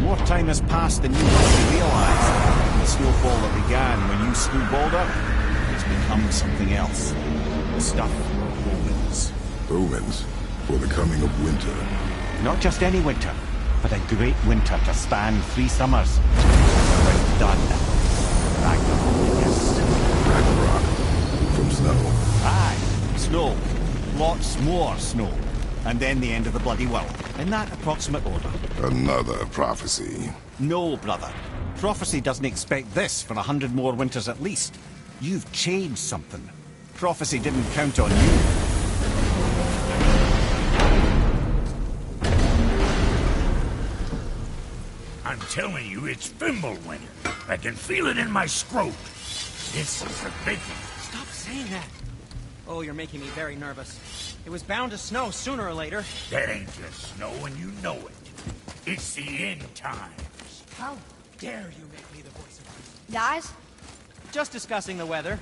More time has passed than you probably realize. The snowfall that began when you slew Balder has become something else. The stuff of omens. Omens for the coming of winter. Not just any winter, but a great winter to span 3 summers. We're done. Ragnarok, yes. Ragnarok. From snow. Aye, snow. Lots more snow. And then the end of the bloody world. In that approximate order. Another prophecy. No, brother. Prophecy doesn't expect this for 100 more winters at least. You've changed something. Prophecy didn't count on you. I'm telling you, it's Fimbulwinter. I can feel it in my scrot. This is a biggie. Stop saying that. Oh, you're making me very nervous. It was bound to snow sooner or later. That ain't just snow, and you know it. It's the end times. How dare you make me the voice of reason? Guys? Just discussing the weather.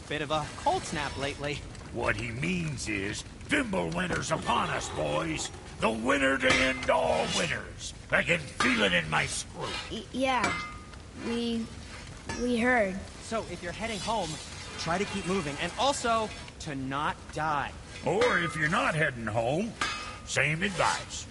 Bit of a cold snap lately. What he means is, Fimbulwinter's upon us, boys. The winter to end all winters. I can feel it in my scrot. Yeah. We heard. So, if you're heading home, try to keep moving, and also to not die. Or if you're not heading home, same advice.